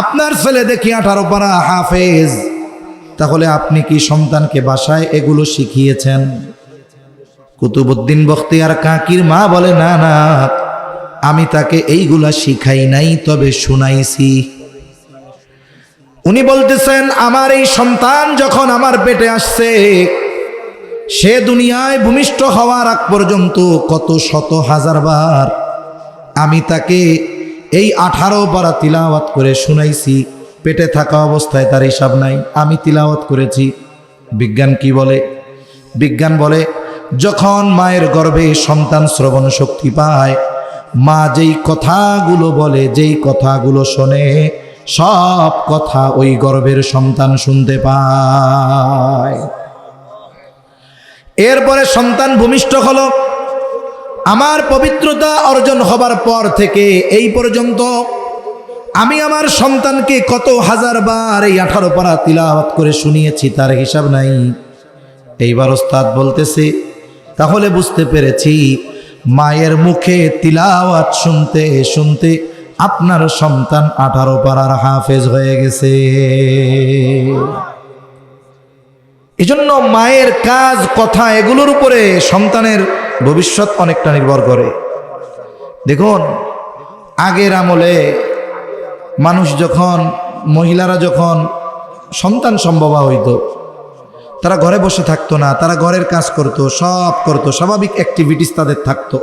আপনার ছেলে দেখি 18 পারা হাফেজ, তাহলে আপনি কি সন্তানকে বাসায় এগুলো শিখিয়েছেন? কুতুবউদ্দিন বখতিয়ার কাকির মা বলে, না না, আমি তাকে এইগুলা শিখাই নাই, তবে শুনাইছি। উনি বলতেছেন, আমার এই সন্তান যখন আমার পেটে আসছে, সে দুনিয়ায় ভূমিষ্ঠ হওয়ার আগ পর্যন্ত কত শত হাজার বার আমি তাকে এই 18 পারা তিলাওয়াত করে শুনাইছি। পেটে থাকা অবস্থায় তার হিসাব নাই, আমি তিলাওয়াত করেছি। বিজ্ঞান কি বলে? বিজ্ঞান বলে, যখন মায়ের গর্ভে সন্তান শ্রবণ শক্তি পায়, মা যেই কথাগুলো বলে, যেই কথাগুলো শোনে, সব কথা ওই গর্ভের সন্তান শুনতে পায়। এরপরে সন্তান ভূমিষ্ঠ হলো। আমার পবিত্রতা অর্জন হবার পর থেকে এই পর্যন্ত আমি আমার সন্তানকে কত হাজার বার এই 18 পারা তিলাওয়াত করে শুনিয়েছি, তার হিসাব নাই। এইবার ওস্তাদ বলতেছে, তাহলে বুঝতে পেরেছি মায়ের মুখে তিলাওয়াত শুনতে শুনতে আপনার সন্তান 18 পারার হাফেজ হয়ে গেছে। এজন্য মায়ের কাজ, কথা, এগুলোর উপরে সন্তানের ভবিষ্যৎ অনেকটা নির্ভর করে। দেখুন, আগের আমলে মানুষ যখন, মহিলারা যখন সন্তান সম্ভবা হইতো, তারা ঘরে বসে থাকতো না, তারা ঘরের কাজ করতো, সব করতো, স্বাভাবিক অ্যাক্টিভিটিস তাদের থাকতো।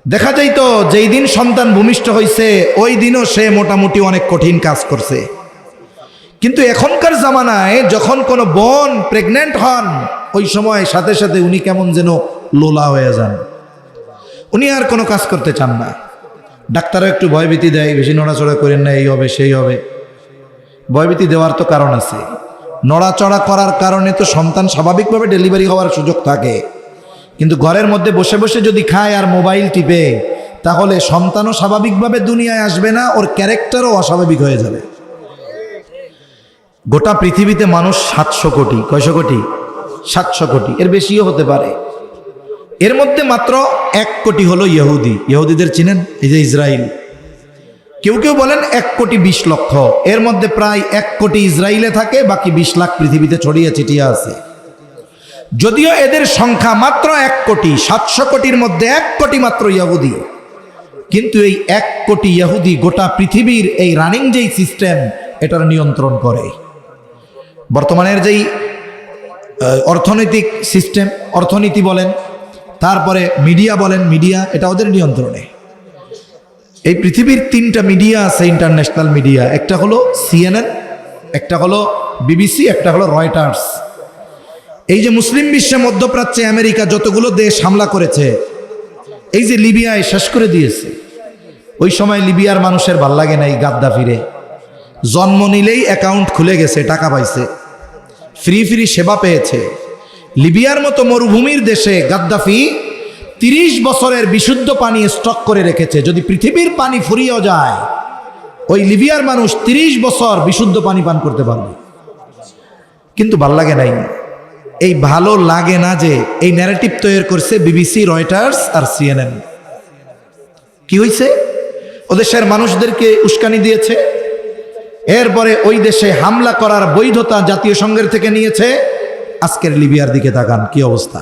দেখা যাইতো যেই দিন সন্তান ভূমিষ্ঠ হয়েছে ওই দিনও সে মোটামুটি অনেক কঠিন কাজ করছে। কিন্তু এখনকার জামানায় যখন কোনো বোন প্রেগনেন্ট হন, ওই সময় সাথে সাথে উনি কেমন যেন লোলা হয়ে যান, উনি আর কোনো কাজ করতে চান না। ডাক্তারও একটু ভয়ভীতি দেয়, বেশি নড়াচড়া করেন না, এই হবে সেই হবে। ভয়ভীতি দেওয়ার তো কারণ আছে, নড়াচড়া করার কারণে তো সন্তান স্বাভাবিকভাবে ডেলিভারি হওয়ার সুযোগ থাকে। কিন্তু ঘরের মধ্যে বসে বসে যদি খায় আর মোবাইল টিপে, তাহলে সন্তানও স্বাভাবিকভাবে দুনিয়ায় আসবে না, ওর ক্যারেক্টারও অস্বাভাবিক হয়ে যাবে। গোটা পৃথিবীতে মানুষ 700 কোটি। কয়শো কোটি? 700 কোটি, এর বেশিও হতে পারে। এর মধ্যে মাত্র 1 কোটি হলো ইহুদি। ইহুদিদের চিনেন? এই যে ইসরায়েল, কেউ কেউ বলেন 1 কোটি 20 লক্ষ। এর মধ্যে প্রায় 1 কোটি ইসরায়েলে থাকে, বাকি 20 লাখ পৃথিবীতে ছড়িয়ে ছিটিয়ে আছে। যদিও এদের সংখ্যা মাত্র 1 কোটি, 700 কোটির মধ্যে 1 কোটি মাত্র ইহুদি। কিন্তু এই 1 কোটি ইহুদি গোটা পৃথিবীর এই রানিং যেই সিস্টেম, এটার নিয়ন্ত্রণ করে। বর্তমানের যেই অর্থনৈতিক সিস্টেম, অর্থনীতি বলেন, তারপরে মিডিয়া বলেন, মিডিয়া, এটা ওদের নিয়ন্ত্রণে। এই পৃথিবীর 3টা মিডিয়া আছে, ইন্টারন্যাশনাল মিডিয়া। একটা হলো CNN, একটা হলো BBC, একটা হলো রয়টার্স। এই যে মুসলিম বিশ্বে, মধ্যপ্রাচ্যে আমেরিকা যতগুলো দেশ হামলা করেছে, এই যে লিবিয়ায় শেষ করে দিয়েছে, ওই সময় লিবিয়ার মানুষের ভাল লাগে নাই গাদ্দাফিরে। জন্ম নিলেই অ্যাকাউন্ট খুলে গেছে, টাকা পাইছে। ফ্রি ফ্রি সেবা পেয়েছে। লিবিয়ার মতো মরুভূমির দেশে গাদ্দাফি 30 বছরের বিশুদ্ধ পানি স্টক করে রেখেছে। যদি পৃথিবীর পানি ফুরিয়েও যায়, ওই লিবিয়ার মানুষ 30 বছর বিশুদ্ধ পানি পান করতে পারবে। কিন্তু ভাল লাগে নাই, এই ভালো লাগে না যে এই ন্যারেটিভ তৈরি করছে বিবিসি, রয়টার্স আর CNN। কি হয়েছে? ও দেশের মানুষদেরকে উস্কানি দিয়েছে, এরপরে ওই দেশে হামলা করার বৈধতা জাতীয় সংঘের থেকে নিয়েছে। আজকের লিবিয়ার দিকে তাকান, কি অবস্থা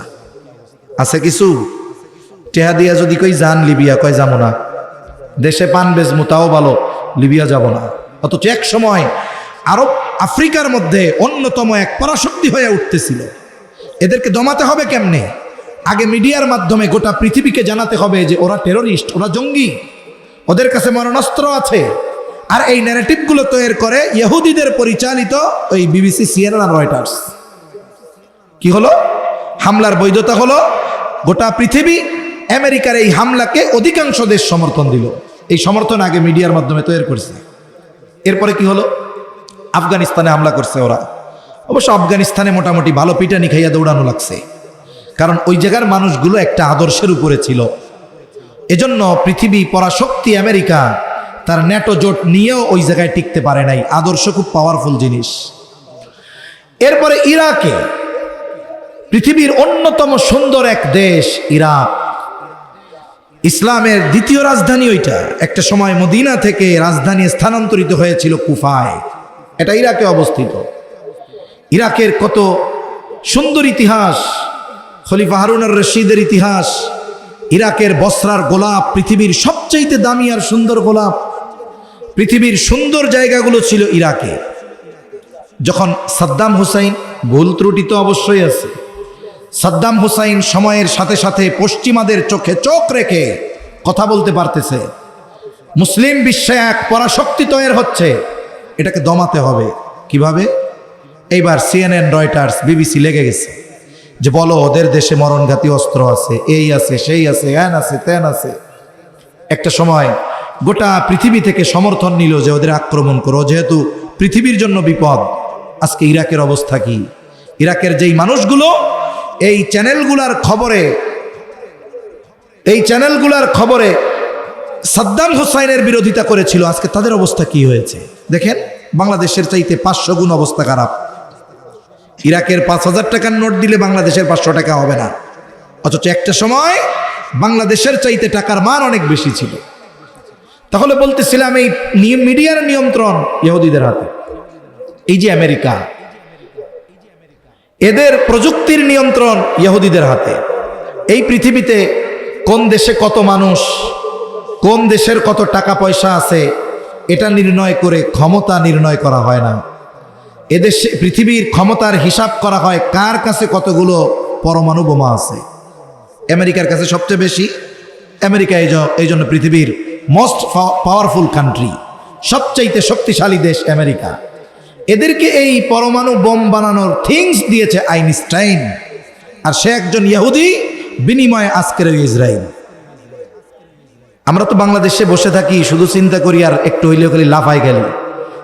আছে। কিছু টেহা দিয়া যদি কই যান লিবিয়া, কয় যাবো না, দেশে পান বেজমু তাও ভালো, লিবিয়া যাব না। অথচ এক সময় আরব আফ্রিকার মধ্যে অন্যতম এক পরাশক্তি হয়ে উঠতেছিল। এদেরকে দমাতে হবে কেমনে? আগে মিডিয়ার মাধ্যমে গোটা পৃথিবীকে জানাতে হবে যে ওরা টেরোরিস্ট, ওরা জঙ্গি, ওদের কাছে মরণাস্ত্র আছে। আর এই ন্যারেটিভগুলো তৈরি করে ইহুদিদের পরিচালিত ওই বিবিসি, CNN আর রয়টার্স। কি হলো? হামলার বৈধতা হলো। গোটা পৃথিবী আমেরিকার এই হামলাকে অধিকাংশ দেশ সমর্থন দিল। এই সমর্থন আগে মিডিয়ার মাধ্যমে তৈরি করছে। এরপরে কি হলো? আফগানিস্তানে হামলা করছে ওরা। অবশ্য আফগানিস্তানে মোটামুটি ভালো পিটানি খাইয়া দৌড়ানো লাগছে, কারণ ওই জায়গার মানুষগুলো একটা আদর্শের উপরে ছিল। এজন্য পৃথিবী পরাশক্তি আমেরিকা তার ন্যাটো জোট নিয়েও ওই জায়গায় টিকতে পারে নাই। আদর্শ খুব পাওয়ারফুল জিনিস। এরপরে ইরাকে, পৃথিবীর অন্যতম সুন্দর এক দেশ ইরাক, ইসলামের দ্বিতীয় রাজধানী ওইটা। একটা সময় মদিনা থেকে রাজধানী স্থানান্তরিত হয়েছিল কুফায়। এটা ইরাকে অবস্থিত। ইরাকের কত সুন্দর ইতিহাস, খলিফা হারুন আর রশিদের ইতিহাস। ইরাকের বসরার গোলাপ পৃথিবীর সবচেয়ে দামি আর সুন্দর গোলাপ। পৃথিবীর সুন্দর জায়গাগুলো ছিল ইরাকে। যখন সাদ্দাম হুসাইন, ভুল ত্রুটি তো অবশ্যই আছে, সাদ্দাম হুসাইন সময়ের সাথে সাথে পশ্চিমাদের চোখে চোখ রেখে কথা বলতে পারতেছে, মুসলিম বিশ্বে এক পরাশক্তি তৈরি হচ্ছে, এটাকে দমাতে হবে। কিভাবে? এইবার CNN, রয়টার্স, বিবিসি লেগে গেছে যে বলো ওদের দেশে মরণঘাতী অস্ত্র আছে, এই আছে, সেই আছে, হ্যান আছে, তেন আছে। একটা সময় গোটা পৃথিবী থেকে সমর্থন নিল যে ওদের আক্রমণ করো, যেহেতু পৃথিবীর জন্য বিপদ। আজকে ইরাকের অবস্থা কি? ইরাকের যেই মানুষগুলো এই চ্যানেলগুলার খবরে সাদ্দাম হুসাইনের বিরোধিতা করেছিল, আজকে তাদের অবস্থা কি হয়েছে দেখেন। বাংলাদেশের চাইতে 500 গুণ অবস্থা খারাপ। ইরাকের 5000 টাকার নোট দিলে বাংলাদেশের 500 টাকা হবে না। অথচ একটা সময় বাংলাদেশের চাইতে টাকার মান অনেক বেশি ছিল। তাহলে বলতেছিলাম এই মিডিয়ার নিয়ন্ত্রণ ইহুদিদের হাতে। এই যে আমেরিকা, এদের প্রযুক্তির নিয়ন্ত্রণ ইহুদিদের হাতে। এই পৃথিবীতে কোন দেশে কত মানুষ, কোন দেশের কত টাকা পয়সা আছে, এটা নির্ণয় করে ক্ষমতা নির্ণয় করা হয় না। এদেশে পৃথিবীর ক্ষমতার হিসাব করা হয় কার কাছে কতগুলো পরমাণু বোমা আছে। আমেরিকার কাছে সবচেয়ে বেশি। আমেরিকা এই জন্য পৃথিবীর মোস্ট পাওয়ারফুল কান্ট্রি, সবচাইতে শক্তিশালী দেশ আমেরিকা। এদেরকে এই পরমাণু বোম বানানোর থিংস দিয়েছে আইনস্টাইন, আর সে একজন ইহুদি, বিনিময়ে আজকের ইসরায়েল। আমরা তো বাংলাদেশে বসে থাকি, শুধু চিন্তা করি আর একটু হইলেও খালি লাফাই গেল।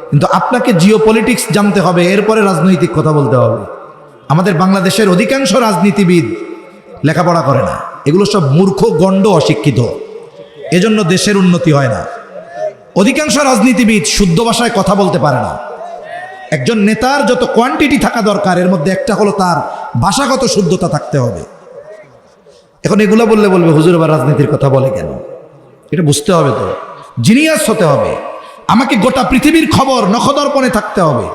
কিন্তু আপনাকে জিও পলিটিক্স জানতে হবে, এরপরে রাজনৈতিক কথা বলতে হবে। আমাদের বাংলাদেশের অধিকাংশ রাজনীতিবিদ লেখাপড়া করে না, এগুলো সব মূর্খ, গণ্ড, অশিক্ষিত। এজন্য দেশের উন্নতি হয় না। অধিকাংশ রাজনীতিবিদ শুদ্ধ ভাষায় কথা বলতে পারে না। একজন নেতার যত কোয়ান্টিটি থাকা দরকার, এর মধ্যে একটা হলো তার ভাষাগত শুদ্ধতা থাকতে হবে। এখন এগুলো বললে বলবে হুজুর আবার রাজনীতির কথা বলে কেন? এটা বুঝতে হবে তো, জিনিয়াস হতে হবে। আমাকে গোটা পৃথিবীর খবর নখদর্পণে থাকতে হবে।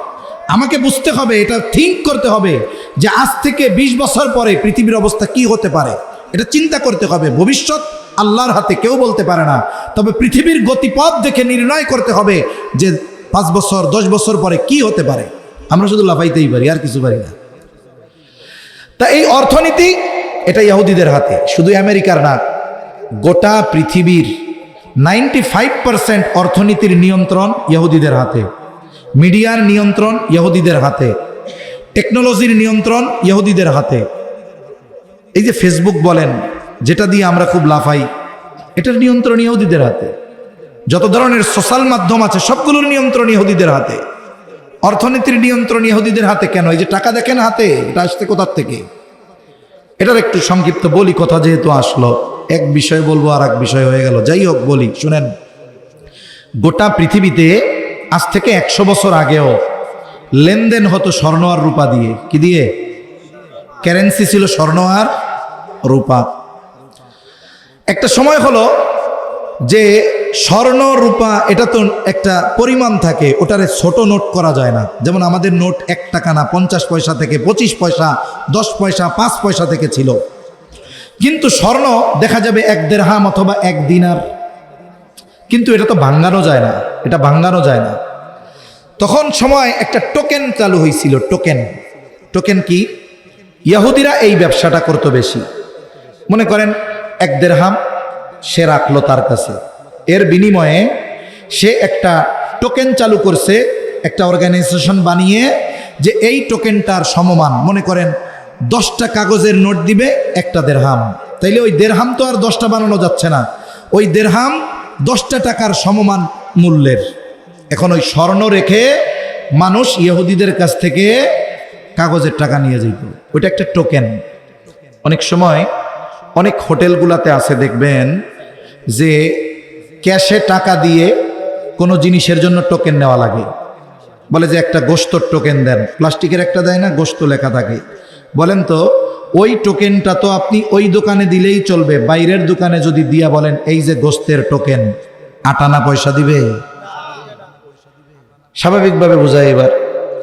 আমাকে বুঝতে হবে, এটা থিঙ্ক করতে হবে যে আজ থেকে 20 বছর পরে পৃথিবীর অবস্থা কি হতে পারে, এটা চিন্তা করতে হবে। ভবিষ্যৎ আল্লাহর হাতে, কেউ বলতে পারে না। তবে পৃথিবীর গতিপথ দেখে নির্ণয় করতে হবে যে 5 বছর 10 বছর পরে কি হতে পারে। আমরা শুধু লাফাইতেই পারি, আর কিছু পারি না। তা এই অর্থনীতি, এটা ইহুদিদের হাতে। শুধু আমেরিকার না, গোটা পৃথিবীর 95% অর্থনীতির নিয়ন্ত্রণ ইহুদিদের হাতে। মিডিয়ার নিয়ন্ত্রণ ইহুদিদের হাতে। টেকনোলজির নিয়ন্ত্রণ ইহুদিদের হাতে। এই যে ফেসবুক বলেন, যেটা দিয়ে আমরা খুব লাফাই, এটার নিয়ন্ত্রণ ইহুদিদের হাতে। যত ধরনের সোশ্যাল মাধ্যম আছে, সবগুলোর নিয়ন্ত্রণ ইহুদিদের হাতে। অর্থনীতির নিয়ন্ত্রণ ইহুদিদের হাতে কেন? এই যে টাকা দেখেন হাতে, এটা আসছে কোথার থেকে? এটার একটু সংক্ষিপ্ত বলি, কথা যেহেতু আসলো, এক বিষয় বলবো আর এক বিষয় হয়ে গেল। যাই হোক, বলি শুনেন। গোটা পৃথিবীতে আজ থেকে 100 বছর আগেও লেনদেন হতো স্বর্ণ আর রূপা দিয়ে। কি দিয়ে? কারেন্সি ছিল স্বর্ণ আর রূপা। একটা সময় হলো যে স্বর্ণ রূপা এটা তো একটা পরিমাণ থাকে, ওটারে ছোট নোট করা যায় না। যেমন আমাদের নোট 1 টাকা না, 50 পয়সা থেকে 25 পয়সা, 10 পয়সা, 5 পয়সা থেকে ছিল। কিন্তু স্বর্ণ দেখা যাবে 1 দিরহাম অথবা 1 দিনার। কিন্তু এটা তো ভাঙ্গানো যায় না, এটা ভাঙ্গানো যায় না। তখন সময় একটা টোকেন চালু হয়েছিল। টোকেন কি? ইহুদিরা এই ব্যবসাটা করতো বেশি। মনে করেন 1 দিরহাম সে রাখলো তার কাছে, এর বিনিময়ে সে একটা টোকেন চালু করছে, একটা অর্গানাইজেশন বানিয়ে, যে এই টোকেনটার সমমান, মনে করেন 10টা কাগজের নোট দিবে 1টা দিরহাম। তাইলে ওই দিরহাম তো আর 10টা বানানো যাচ্ছে না, ওই দিরহাম 10টা টাকার সমমান মূল্যের। এখন ওই স্বর্ণ রেখে মানুষ ইহুদিদের কাছ থেকে কাগজের টাকা নিয়ে যেত, ওইটা একটা টোকেন। অনেক সময় অনেক হোটেলগুলাতে আছে দেখবেন যে ক্যাশে টাকা দিয়ে কোনো জিনিসের জন্য টোকেন নেওয়া লাগে। বলে যে একটা গোশতর টোকেন দেন, প্লাস্টিকের একটা দেয় না, গোশত লেখা থাকে। বলেন তো ওই টোকেনটা তো আপনি ওই দোকানে দিলেই চলবে, বাইরের দোকানে যদি দিয়া বলেন এই যে গোশতের টোকেন, 8 আনা পয়সা দিবে? স্বাভাবিকভাবে বোঝায়।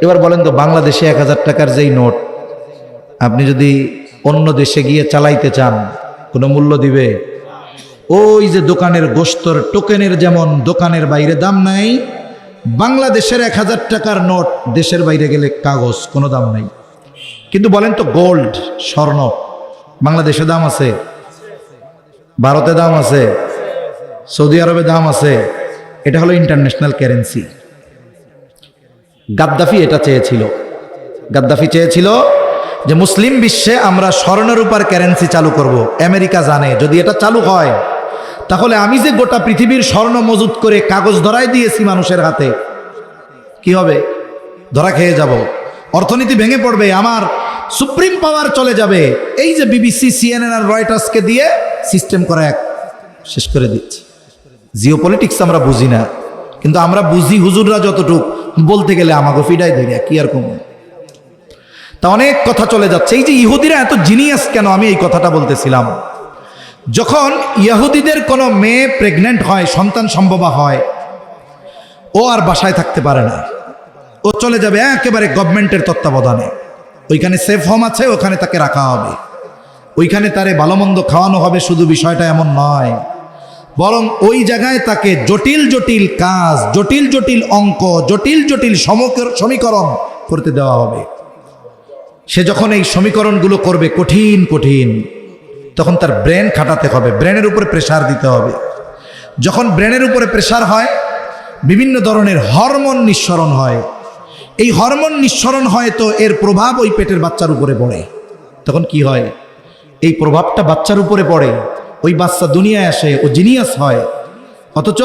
এবার বলেন তো বাংলাদেশে 1000 টাকার যেই নোট আপনি যদি অন্য দেশে গিয়ে চালাইতে চান, কোনো মূল্য দিবে? ওই যে দোকানের গোশতর টোকেনের যেমন দোকানের বাইরে দাম নাই, বাংলাদেশের 1000 টাকার নোট দেশের বাইরে গেলে কাগজ, কোনো দাম নাই। কিন্তু বলেন তো গোল্ড, স্বর্ণ, বাংলাদেশে দাম আছে, ভারতে দাম আছে, সৌদি আরবে দাম আছে। এটা হলো ইন্টারন্যাশনাল কারেন্সি। গাদ্দাফি এটা চেয়েছিল। গাদ্দাফি চেয়েছিল যে মুসলিম বিশ্বে আমরা স্বর্ণরূপার কারেন্সি চালু করব। আমেরিকা জানে যদি এটা চালু হয় তাহলে আমি যে গোটা পৃথিবীর স্বর্ণ মজুত করে কাগজ ধরাই দিয়েছি মানুষের হাতে, কি হবে? ধরা খেয়ে যাব, অর্থনীতি ভেঙে পড়বে, আমার সুপ্রিম পাওয়ার চলে যাবে। এই যে বিবিসি, সিএনএন আর রয়টার্সকে দিয়ে সিস্টেম করা এক শেষ করে দিচ্ছে। জিও পলিটিক্স আমরা বুঝি না, কিন্তু আমরা বুঝি হুজুররা যতটুক, বলতে গেলে আমাকে ফিডাই দেয়, কি আর কম। তা অনেক কথা চলে যাচ্ছে। এই যে ইহুদিরা এত জিনিয়াস কেন, আমি এই কথাটা বলতেছিলাম। যখন ইহুদিদের কোনো মেয়ে প্রেগনেন্ট হয়, সন্তান সম্ভবা হয়, ও আর বাসায় থাকতে পারে না, ও চলে যাবে একেবারে গভর্নমেন্টের তত্ত্বাবধানে। ওইখানে সেফ হোম আছে, ওখানে তাকে রাখা হবে, ওইখানে তারে ভালো মন্দ খাওয়ানো হবে। শুধু বিষয়টা এমন নয়, বরং ওই জায়গায় তাকে জটিল জটিল কাজ, জটিল জটিল অঙ্ক, জটিল জটিল সমীকরণ করতে দেওয়া হবে। সে যখন এই সমীকরণগুলো করবে কঠিন কঠিন, তখন তার ব্রেন খাটাতে হবে, ব্রেনের উপরে প্রেসার দিতে হবে। যখন ব্রেনের উপরে প্রেসার হয়, বিভিন্ন ধরনের হরমোন নিঃসরণ হয়। এই হরমোন নিঃসরণ হয় তো এর প্রভাব ওই পেটের বাচ্চার উপরে পড়ে। তখন কি হয়? এই প্রভাবটা বাচ্চার উপরে পড়ে, ওই বাচ্চা দুনিয়ায় আসে, ও জিনিয়াস হয়। অথচ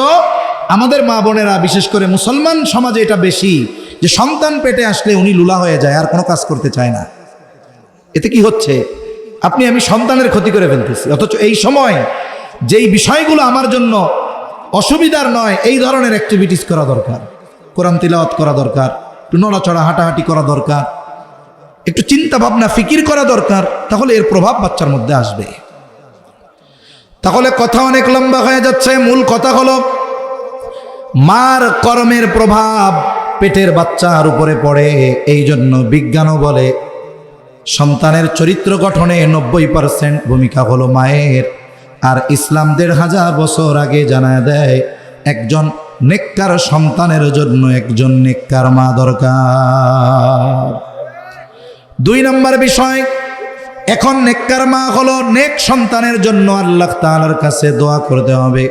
আমাদের মা বোনেরা, বিশেষ করে মুসলমান সমাজে এটা বেশি, যে সন্তান পেটে আসলে উনি লুলা হয়ে যায়, আর কোনো কাজ করতে চায় না। এতে কি হচ্ছে? আপনি আমি সন্তানের ক্ষতি করে ফেলতেছি। অথচ এই সময় যেই বিষয়গুলো আমার জন্য অসুবিধার নয়, এই ধরনের অ্যাক্টিভিটিস করা দরকার। কোরআন তিলাওয়াত করা দরকার, একটু নড়াচড়া হাঁটাহাঁটি করা দরকার, একটু চিন্তা ভাবনা ফিকির করা দরকার, তাহলে এর প্রভাব বাচ্চার মধ্যে আসবে। তাহলে কথা অনেক লম্বা হয়ে যাচ্ছে। মূল কথা হলো মার কর্মের প্রভাব পেটের বাচ্চার উপরে পড়ে। এই জন্য বিজ্ঞানও বলে সন্তানের চরিত্র গঠনে 90% ভূমিকা হলো মায়ের। আর ইসলাম 1500 বছর আগে জানায় দেয় একজন নেককার সন্তানের জন্য একজন নেককার মা দরকার। 2 নম্বর বিষয়, এখন নেককার মা হলো নেক সন্তানের জন্য আল্লাহ তাআলার কাছে দোয়া করতে হবে।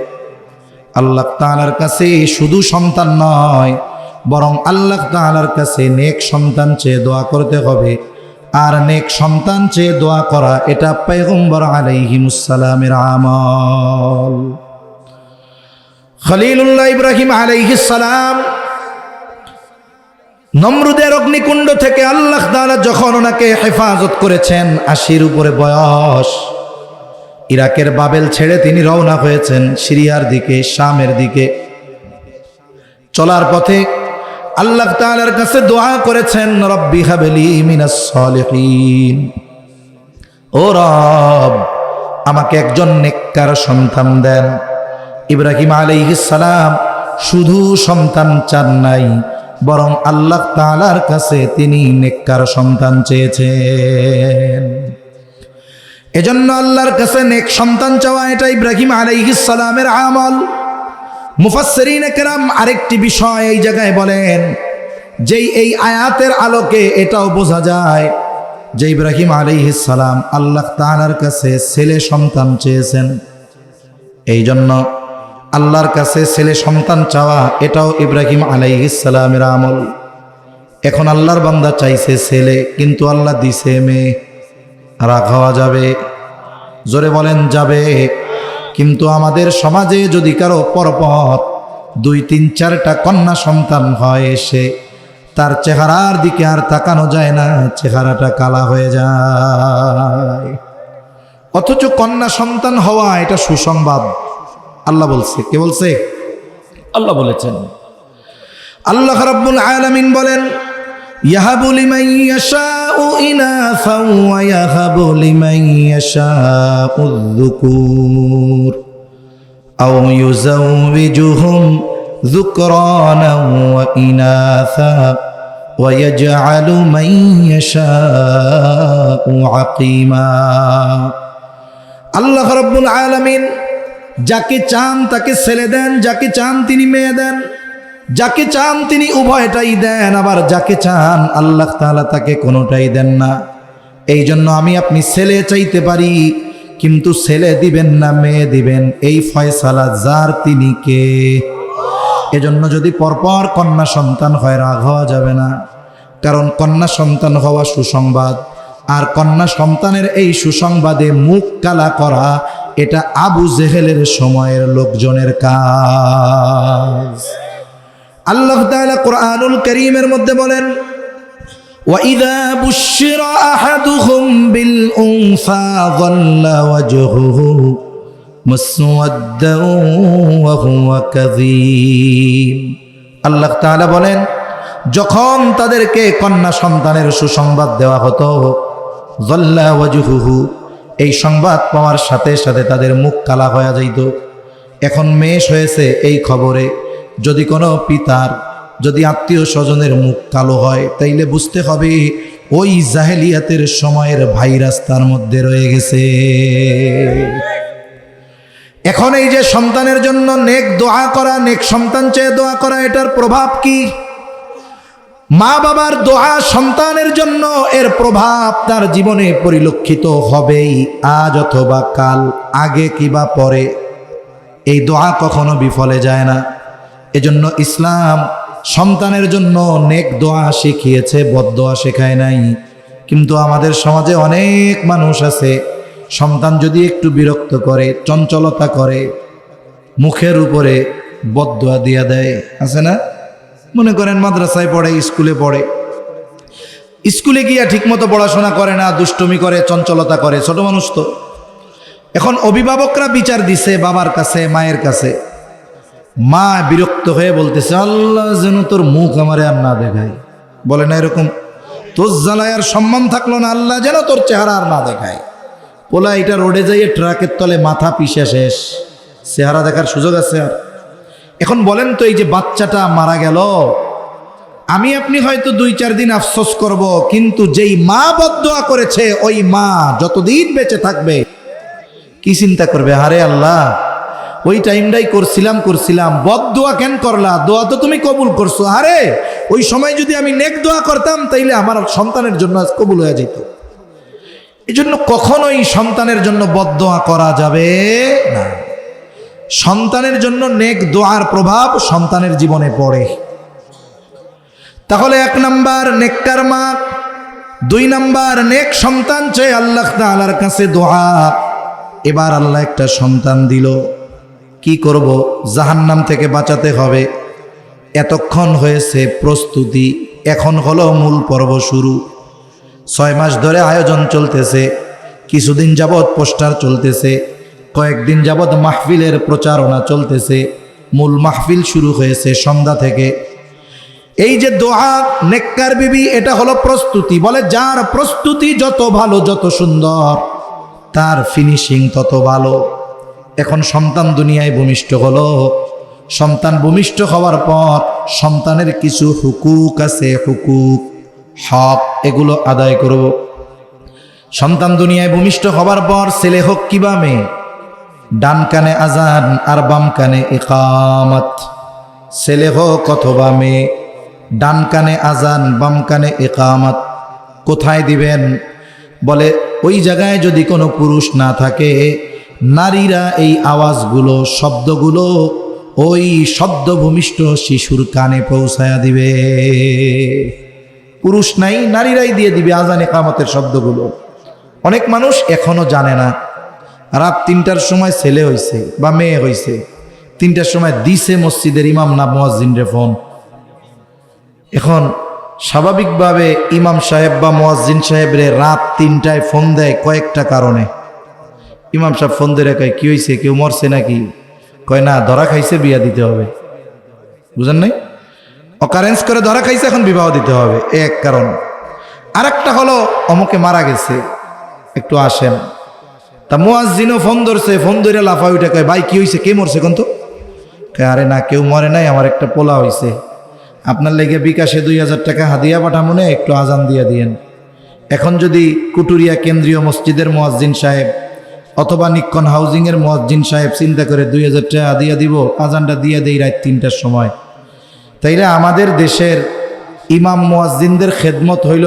আল্লাহ তাআলার কাছে শুধু সন্তান নয়, বরং আল্লাহ তাআলার কাছে নেক সন্তান চেয়ে দোয়া করতে হবে। আর নেক সন্তান চেয়ে দোয়া করা এটা পয়গম্বর আলাইহিমুস সালামের আমল। খলিলুল্লাহ ইব্রাহিম আলাইহিস সালাম নমরুদের অগ্নিকুণ্ড থেকে আল্লাহ তাআলা যখন ওনাকে হেফাজত করেছেন, 80-র উপরে বয়স, ইরাকের বাবেল ছেড়ে তিনি রওনা হয়েছেন সিরিয়ার দিকে, শামের দিকে। চলার পথে আল্লাহ তাআলার কাছে দোয়া করেছেন, রব্বি হাবলি মিনাস সালিহিন, ও রব আমাকে একজন নেককার সন্তান দেন। ইব্রাহিম আলাইহিস সালাম শুধু সন্তান চান নাই, বরং আল্লাহ তাআলার কাছে তিনি নেককার সন্তান চেয়েছেন। এজন্য আল্লাহর কাছে নেক সন্তান চাওয়া এটা ইব্রাহিম আলাইহিস সালামের আমল। মুফাসসিরিনে কেরাম আরেকটি বিষয় এই জায়গায় বলেন, যেই এই আয়াতের আলোকে এটাও বোঝা যায় যে ইব্রাহিম আলাইহিস সালাম আল্লাহ তাআলার কাছে ছেলে সন্তান চেয়েছেন। এই জন্য আল্লাহর কাছে ছেলে সন্তান চাওয়া এটাও ইব্রাহিম আলাইহিস সালামের আমল। এখন আল্লাহর বান্দা চাইছে ছেলে, কিন্তু আল্লাহ দিছে মেয়ে। রাগ হওয়া যাবে? জোরে বলেন যাবে। কিন্তু আমাদের সমাজে যদি কারো পরপর 2, 3, 4টা কন্যা সন্তান হয়, সে তার চেহারার দিকে আর তাকানো যায় না, চেহারাটা কালা হয়ে যায়। অথচ কন্যা সন্তান হওয়া এটা সুসংবাদ। আল্লাহ বলছে। কে বলছে? আল্লাহ বলেছেন। আল্লাহ রাব্বুল আলামিন বলেন, ইয়াহাবু লিমান ইয়াশাউ ইনাসাও ওয়া ইয়াহাবু লিমান ইয়াশাউ যুকুর আও ইউযাওবিজুহুম যুকরানাও ওয়া ইনাসা ওয়া ইয়াজআলু মান ইয়াশাউ আকীমা। আল্লাহ রাব্বুল আলামিন যাকে চান তাকে ছেলে দেন, যাকে চান তিনি মেয়ে দেন, যাকে চান তিনি উভয়টাই দেন, আবার যাকে চান আল্লাহ তাআলা তাকে কোনোটাই দেন না। এই জন্য আমি আপনি ছেলে চাইতে পারি, কিন্তু ছেলে দিবেন না মেয়ে দিবেন, এই ফয়সালা যার তিনি কে। এজন্য যদি পরপর কন্যা সন্তান হয় রাগ হওয়া যাবে না, কারণ কন্যা সন্তান হওয়া সুসংবাদ। আর কন্যা সন্তানের এই সুসংবাদে মুখ কালা করা এটা আবু জেহেলের সময়ের লোকজনের কাজ। আল্লাহ তাআলা কুরআনুল কারীমের মধ্যে বলেন, ওয়াইযা বুশিরা আহাদুহুম বিল উনসা যাল্লা ওয়াজহুহু মুসওয়াদ্দান ওয়া হুয়া কাযীম। আল্লাহ তাআলা বলেন, যখন তাদেরকে কন্যা সন্তানের সুসংবাদ দেওয়া হতো, যাল্লা ওয়াজহুহু, এই সংবাদ পাওয়ার সাথে সাথে তাদের মুখ কালা হয়ে যাইত। এখন মেষ হয়েছে এই খবরে যদি কোনো পিতার, যদি আত্মীয় স্বজনের মুখ কালো হয়, তাইলে বুঝতে হবে ওই জাহেলিয়াতের সময়ের ভাইরাস তার মধ্যে রয়ে গেছে। এখন এই যে সন্তানের জন্য নেক দোয়া করা, নেক সন্তান চেয়ে দোয়া করা, এটার প্রভাব কি? মা বাবার দোয়া সন্তানের জন্য, এর প্রভাব তার জীবনে পরিলক্ষিত হবেই, আজ অথবা কাল, আগে কিবা পরে। এই দোয়া কখনো বিফলে যায় না। এজন্য ইসলাম সন্তানের জন্য নেক দোয়া শিখিয়েছে, বদদোয়া শেখায় নাই। কিন্তু আমাদের সমাজে অনেক মানুষ আছে, সন্তান যদি একটু বিরক্ত করে, চঞ্চলতা করে, মুখের উপরে বদদোয়া দিয়া দেয়। আছে না? মনে করেন মাদ্রাসায় পড়ে, স্কুলে পড়ে, স্কুলে গিয়া ঠিকমতো পড়াশোনা করে না, দুষ্টুমি করে, চঞ্চলতা করে, ছোট মানুষ তো। এখন অভিভাবকরা বিচার দিছে বাবার কাছে, মায়ের কাছে। মা বিরক্ত হয়ে বলতেছে, আল্লাহ যেন তোর মুখ আমারে আর না দেখায়। বলে না এরকম? তোর জ্বালায় আর সম্মান থাকলো না, আল্লাহ যেন তোর চেহারা আর না দেখায়। পোলা এটা রোডে যাইয়ে ট্রাকের তলে মাথা পিষে শেষ, চেহারা দেখার সুযোগ আছে আর? এখন বলেন তো, এই যে বাচ্চাটা মারা গেল, আমি আপনি হয়তো 2-4 দিন আফসোস করব, কিন্তু যেই মা বদদোয়া করেছে ওই মা যতদিন বেঁচে থাকবে কি চিন্তা করবে? আরে আল্লাহ, ওই টাইমটাই করছিলাম, বদদোয়া কেন করলা? দোয়া তো তুমি কবুল করছো। আরে ওই সময় যদি আমি নেক দোয়া করতাম, তাইলে আমার সন্তানের জন্য আজ কবুল হয়ে যেত। এই জন্য কখনোই সন্তানের জন্য বদদোয়া করা যাবে না। সন্তানের জন্য নেক দোয়ার প্রভাব সন্তানের জীবনে পড়ে। তাহলে 1 নাম্বার নেককার মা, 2 নাম্বার নেক সন্তান চেয়ে আল্লাহ তাআলার কাছে দোয়া। এবার আল্লাহ একটা সন্তান দিল, কি করব? জাহান্নাম থেকে বাঁচাতে হবে। এতক্ষণ হয়েছে প্রস্তুতি, এখন হলো মূল পর্ব শুরু। 6 মাস ধরে আয়োজন চলতেছে, কিছুদিন যাবৎ পোস্টার চলতেছে, কয়েকদিন যাবৎ মাহফিলের প্রচারণা চলতেছে। মূল মাহফিল শুরু হয়েছে সন্ধ্যা থেকে। এই যে দোয়া নেককার বিবি, এটা হলো প্রস্তুতি। বলে যার প্রস্তুতি যত ভালো, যত সুন্দর, তার ফিনিশিং তত ভালো। এখন সন্তান দুনিয়ায় ভূমিষ্ঠ হলো। সন্তান ভূমিষ্ঠ হওয়ার পর সন্তানের কিছু হুকুক আছে, হুকুক, হক, এগুলো আদায় করব। সন্তান দুনিয়ায় ভূমিষ্ঠ হওয়ার পর ছেলে হোক কিবা মেয়ে, ডান কানে আজান আর বাম কানে ইকামত। ছেলে হোক অথবা মেয়ে, ডান কানে আজান বাম কানে ইকামত। কোথায় দিবেন? বলে ওই জায়গায় যদি কোনো পুরুষ না থাকে, নারীরা এই আওয়াজগুলো, শব্দগুলো ওই শব্দভূমিষ্ঠ শিশুর কানে পৌঁছায়া দিবে। পুরুষ নাই, নারীরাই দিয়ে দিবে আজান ইকামতের শব্দগুলো। অনেক মানুষ এখনো জানে না। রাত 3টার সময় ছেলে হইছে বা মেয়ে হইছে, 3টার সময় দিছে মসজিদের ইমাম না মুয়াজ্জিনরে ফোন। এখন স্বাভাবিকভাবে ইমাম সাহেব বা মুয়াজ্জিন সাহেবরে রাত 3টায় ফোন দেয় কয়েকটা কারণে। ইমাম সাহেব ফোন দিয়ে কয় কি হয়েছে, কেউ মরছে নাকি? কয় না, ধরা খাইছে, বিয়া দিতে হবে। বুঝেন নাই? অকারেন্স করে ধরা খাইছে, এখন বিবাহ দিতে হবে, এক কারণ। আরেকটা হলো অমুকে মারা গেছে, একটু আসেন। তা মুয়াজ্জিনও ফোন ধরছে, ফোন ধরে লাফা উঠে কয় ভাই কি হয়েছে, কে মরছে কোন তো? আরে না, কেউ মরে নাই, আমার একটা পোলা হয়েছে, আপনার লেগে বিকাশে 2000 টাকা হাদিয়া পাঠামনে, একটু আজান দিয়ে দিয়েন। এখন যদি কুটুরিয়া কেন্দ্রীয় মসজিদের মুয়াজ্জিন সাহেব অথবা নিক্কন হাউজিংয়ের মুয়াজ্জিন সাহেব চিন্তা করে 2000 টাকা হাদিয়া দিব, আজানটা দিয়ে দেই রাত 3টার সময়, তাইলে আমাদের দেশের ইমাম মুয়াজ্জিনদের খেদমত হইল,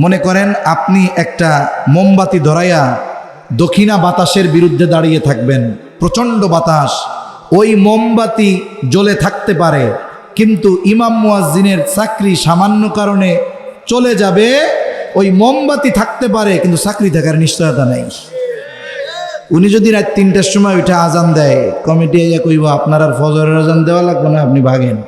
মনে করেন আপনি একটা মোমবাতি ধরাইয়া দক্ষিণা বাতাসের বিরুদ্ধে দাঁড়িয়ে থাকবেন, প্রচণ্ড বাতাস, ওই মোমবাতি জ্বলে থাকতে পারে, কিন্তু ইমাম মুয়াজ্জিনের চাকরি সামান্য কারণে চলে যাবে। ওই মোমবাতি থাকতে পারে কিন্তু চাকরি থাকার নিশ্চয়তা নাই। উনি যদি রাত 3টার সময় উঠে আজান দেয়, কমিটি কইব আপনার আর ফজরের আজান দেওয়া লাগবে না, আপনি ভাগেন।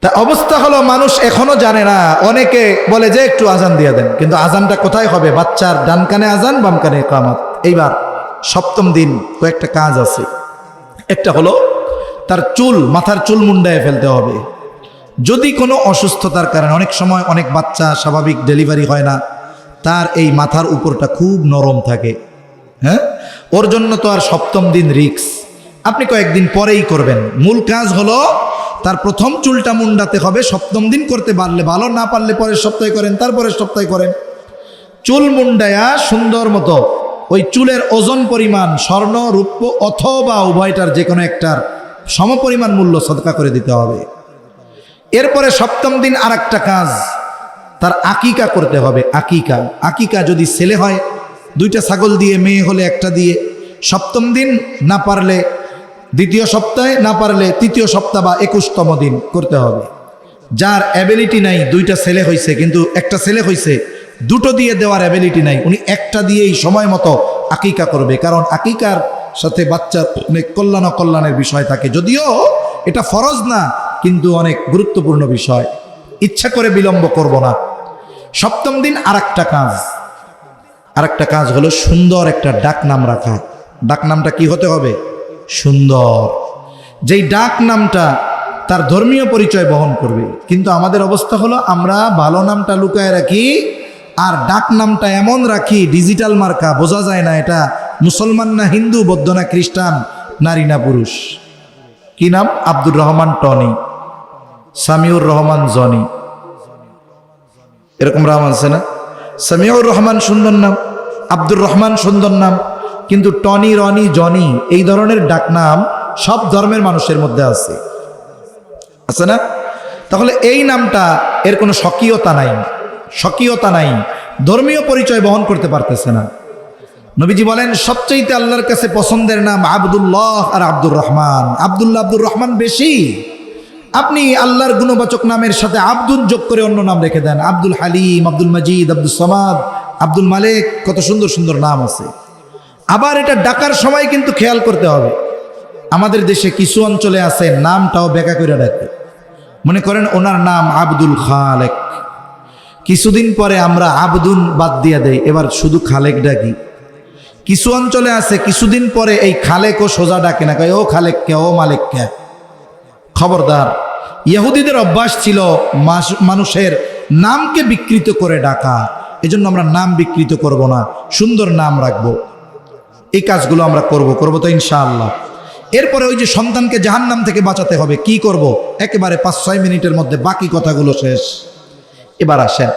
তা অবস্থা হলো মানুষ এখনো জানে না। অনেকে বলে যে একটু আজান দিয়ে দেন, কিন্তু আজানটা কোথায় হবে? বাচ্চার ডান কানে আজান, বাম কানে ইকামত। এইবার 7ম দিন কয়েকটা কাজ আছে। একটা হলো তার চুল, মাথার চুল মুন্ডায় ফেলতে হবে। যদি কোনো অসুস্থতার কারণে, অনেক সময় অনেক বাচ্চা স্বাভাবিক ডেলিভারি হয় না, তার এই মাথার উপরটা খুব নরম থাকে, হ্যাঁ, ওর জন্য তো আর 7ম দিন রিক্স, আপনি কয়েকদিন পরেই করবেন। মূল কাজ হলো তার প্রথম চুলটা মুন্ডাতে হবে। 7ম দিন করতে পারলে ভালো, না পারলে পরের সপ্তাহে করেন, তারপরের সপ্তাহে করেন। চুল মুন্ডায়া সুন্দর মতো ওই চুলের ওজন পরিমাণ স্বর্ণ, রূপ্য অথবা উভয়টার যে কোনো একটার সমপরিমাণ মূল্য সদকা করে দিতে হবে। এরপরে 7ম দিন আর একটা কাজ, তার আকিকা করতে হবে। আকিকা, আকিকা যদি ছেলে হয় 2টা ছাগল দিয়ে, মেয়ে হলে 1টা দিয়ে। 7ম দিন না পারলে 2য় সপ্তাহে, না পারলে 3য় সপ্তাহ বা 21তম দিন করতে হবে। যার অ্যাবিলিটি নাই, 2টা ছেলে হয়েছে কিন্তু 1টা ছেলে হয়েছে, 2টো দিয়ে দেওয়ার অ্যাবিলিটি নাই, উনি 1টা দিয়েই সময় মতো আকিকা করবে। কারণ আকিকার সাথে বাচ্চার অনেক কল্যাণ অকল্যাণের বিষয় থাকে। যদিও এটা ফরজ না, কিন্তু অনেক গুরুত্বপূর্ণ বিষয়। ইচ্ছা করে বিলম্ব করব না। 7ম দিন আরেকটা কাজ হলো সুন্দর একটা ডাক নাম রাখা। ডাক নামটা কি হতে হবে? সুন্দর। যেই ডাক নামটা তার ধর্মীয় পরিচয় বহন করবে। কিন্তু আমাদের অবস্থা হলো আমরা ভালো নামটা লুকায় রাখি আর ডাক নামটা এমন রাখি, ডিজিটাল মার্কা, বোঝা যায় না এটা মুসলমান না হিন্দু, বৌদ্ধ না খ্রিস্টান, নারী না পুরুষ। কি নাম? আব্দুর রহমান টনি, সামিউর রহমান জনি, এরকম নাম আছে না? সামিউর রহমান সুন্দর নাম, আব্দুর রহমান সুন্দর নাম, কিন্তু টনি, রনি, জনি এই ধরনের ডাক নাম সব ধর্মের মানুষের মধ্যে আছে না? তাহলে এই নামটা এর কোনো স্বকীয়তা নাই, ধর্মীয় পরিচয় বহন করতে পারতেছে না। নবীজি বলেন সবচাইতে আল্লাহর কাছে পছন্দের নাম আব্দুল্লাহ আর আব্দুর রহমান। আব্দুল্লাহ, আব্দুর রহমান বেশি। আপনি আল্লাহর গুণবাচক নামের সাথে আব্দুল যোগ করে অন্য নাম রেখে দেন, আব্দুল হালিম, আব্দুল মজিদ, আব্দুল সামাদ, আব্দুল মালিক, কত সুন্দর সুন্দর নাম আছে। আবার এটা ডাকার সময় কিন্তু খেয়াল করতে হবে। আমাদের দেশে কিছু অঞ্চলে আছে নামটাও বেকা করে ডাকে। মনে করেন ওনার নাম আব্দুল খালেক, কিছুদিন পরে আমরা আব্দুল বাদ দিয়া দেই, এবার শুধু খালেক ডাকি। কিছু অঞ্চলে আছে কিছুদিন পরে এই খালেকও সোজা ডাকে না, কয় ও খালেক কে, ও মালিক কে। খবরদার, ইহুদিদের অভ্যাস ছিল মানুষের নামকে বিকৃত করে ডাকা, এজন্য আমরা নাম বিকৃত করব না, সুন্দর নাম রাখবো। এই কাজগুলো আমরা করব তো ইনশাআল্লাহ। এরপরে ওই যে সন্তানকে জাহান্নাম থেকে বাঁচাতে হবে, কি করব? একেবারে 5-6 মিনিটের মধ্যে বাকি কথাগুলো শেষ। এবার আসেন,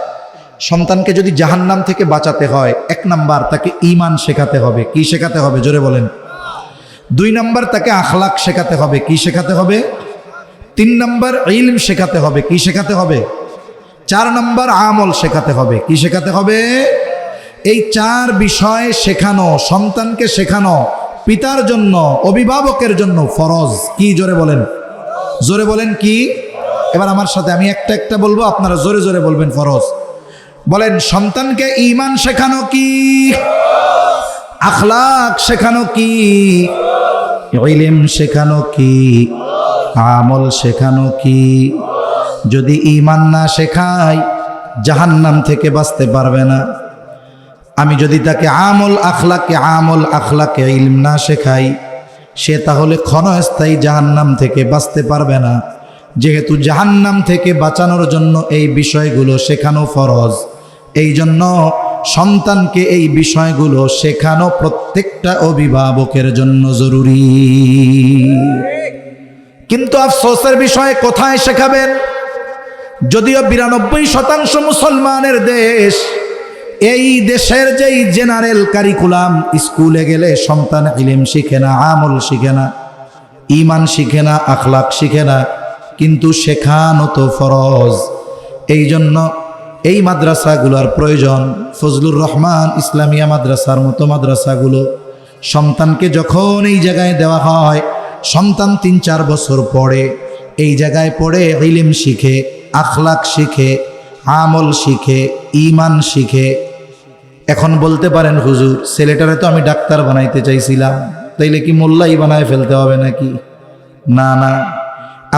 সন্তানকে যদি জাহান্নাম থেকে বাঁচাতে হয়, 1 নাম্বার তাকে ঈমান শেখাতে হবে। কি শেখাতে হবে? জোরে বলেন। 2 নাম্বার তাকে আখলাক শেখাতে হবে। কি শেখাতে হবে? 3 নাম্বার ইলম শেখাতে হবে। কি শেখাতে হবে? 4 নাম্বার আমল শেখাতে হবে। কি শেখাতে হবে? এই 4 বিষয় শেখানো, সন্তানকে শেখানো পিতার জন্য, অভিভাবকের জন্য ফরজ। কি? জোরে বলেন, জোরে বলেন কি? এবার আমার সাথে আমি একটা একটা বলবো, আপনারা জোরে জোরে বলবেন ফরজ। বলেন, সন্তানকে ঈমান শেখানো কি? আখলাক শেখানো কি? ইলম শেখানো কি? আমল শেখানো কি? যদি ঈমান না শেখাই জাহান্নাম থেকে বাঁচতে পারবে না। আমি যদি তাকে আমল আখলাকে ইলম না শেখাই, সে তাহলে ক্ষণস্থায়ী জাহান্নাম থেকে বাঁচতে পারবে না। যেহেতু জাহান্নাম থেকে বাঁচানোর জন্য এই বিষয়গুলো শেখানো ফরজ, এই জন্য সন্তানকে এই বিষয়গুলো শেখানো প্রত্যেকটা অভিভাবকের জন্য জরুরি। কিন্তু আফসোসের বিষয়, কোথায় শেখাবেন? যদিও 92% মুসলমানের দেশ, এই দেশের যেই জেনারেল কারিকুলাম, স্কুলে গেলে সন্তান ইলম শিখে না, আমল শিখে না, ঈমান শিখে না, আখলাক শিখে না, কিন্তু শেখানো তো ফরজ। এই জন্য এই মাদ্রাসাগুলোর প্রয়োজন। ফজলুর রহমান ইসলামিয়া মাদ্রাসার মতো মাদ্রাসাগুলো সন্তানকে যখন এই জায়গায় দেওয়া হয়, সন্তান 3-4 বছর পড়ে, এই জায়গায় পড়ে ইলম শিখে, আখলাক শিখে, আমল শিখে, ঈমান শিখে। এখন বলতে পারেন, হুজুর ছেলেটারে তো আমি ডাক্তার বানাইতে চাইছিলাম, তাইলে কি মোল্লাই বানায় ফেলতে হবে নাকি? না না,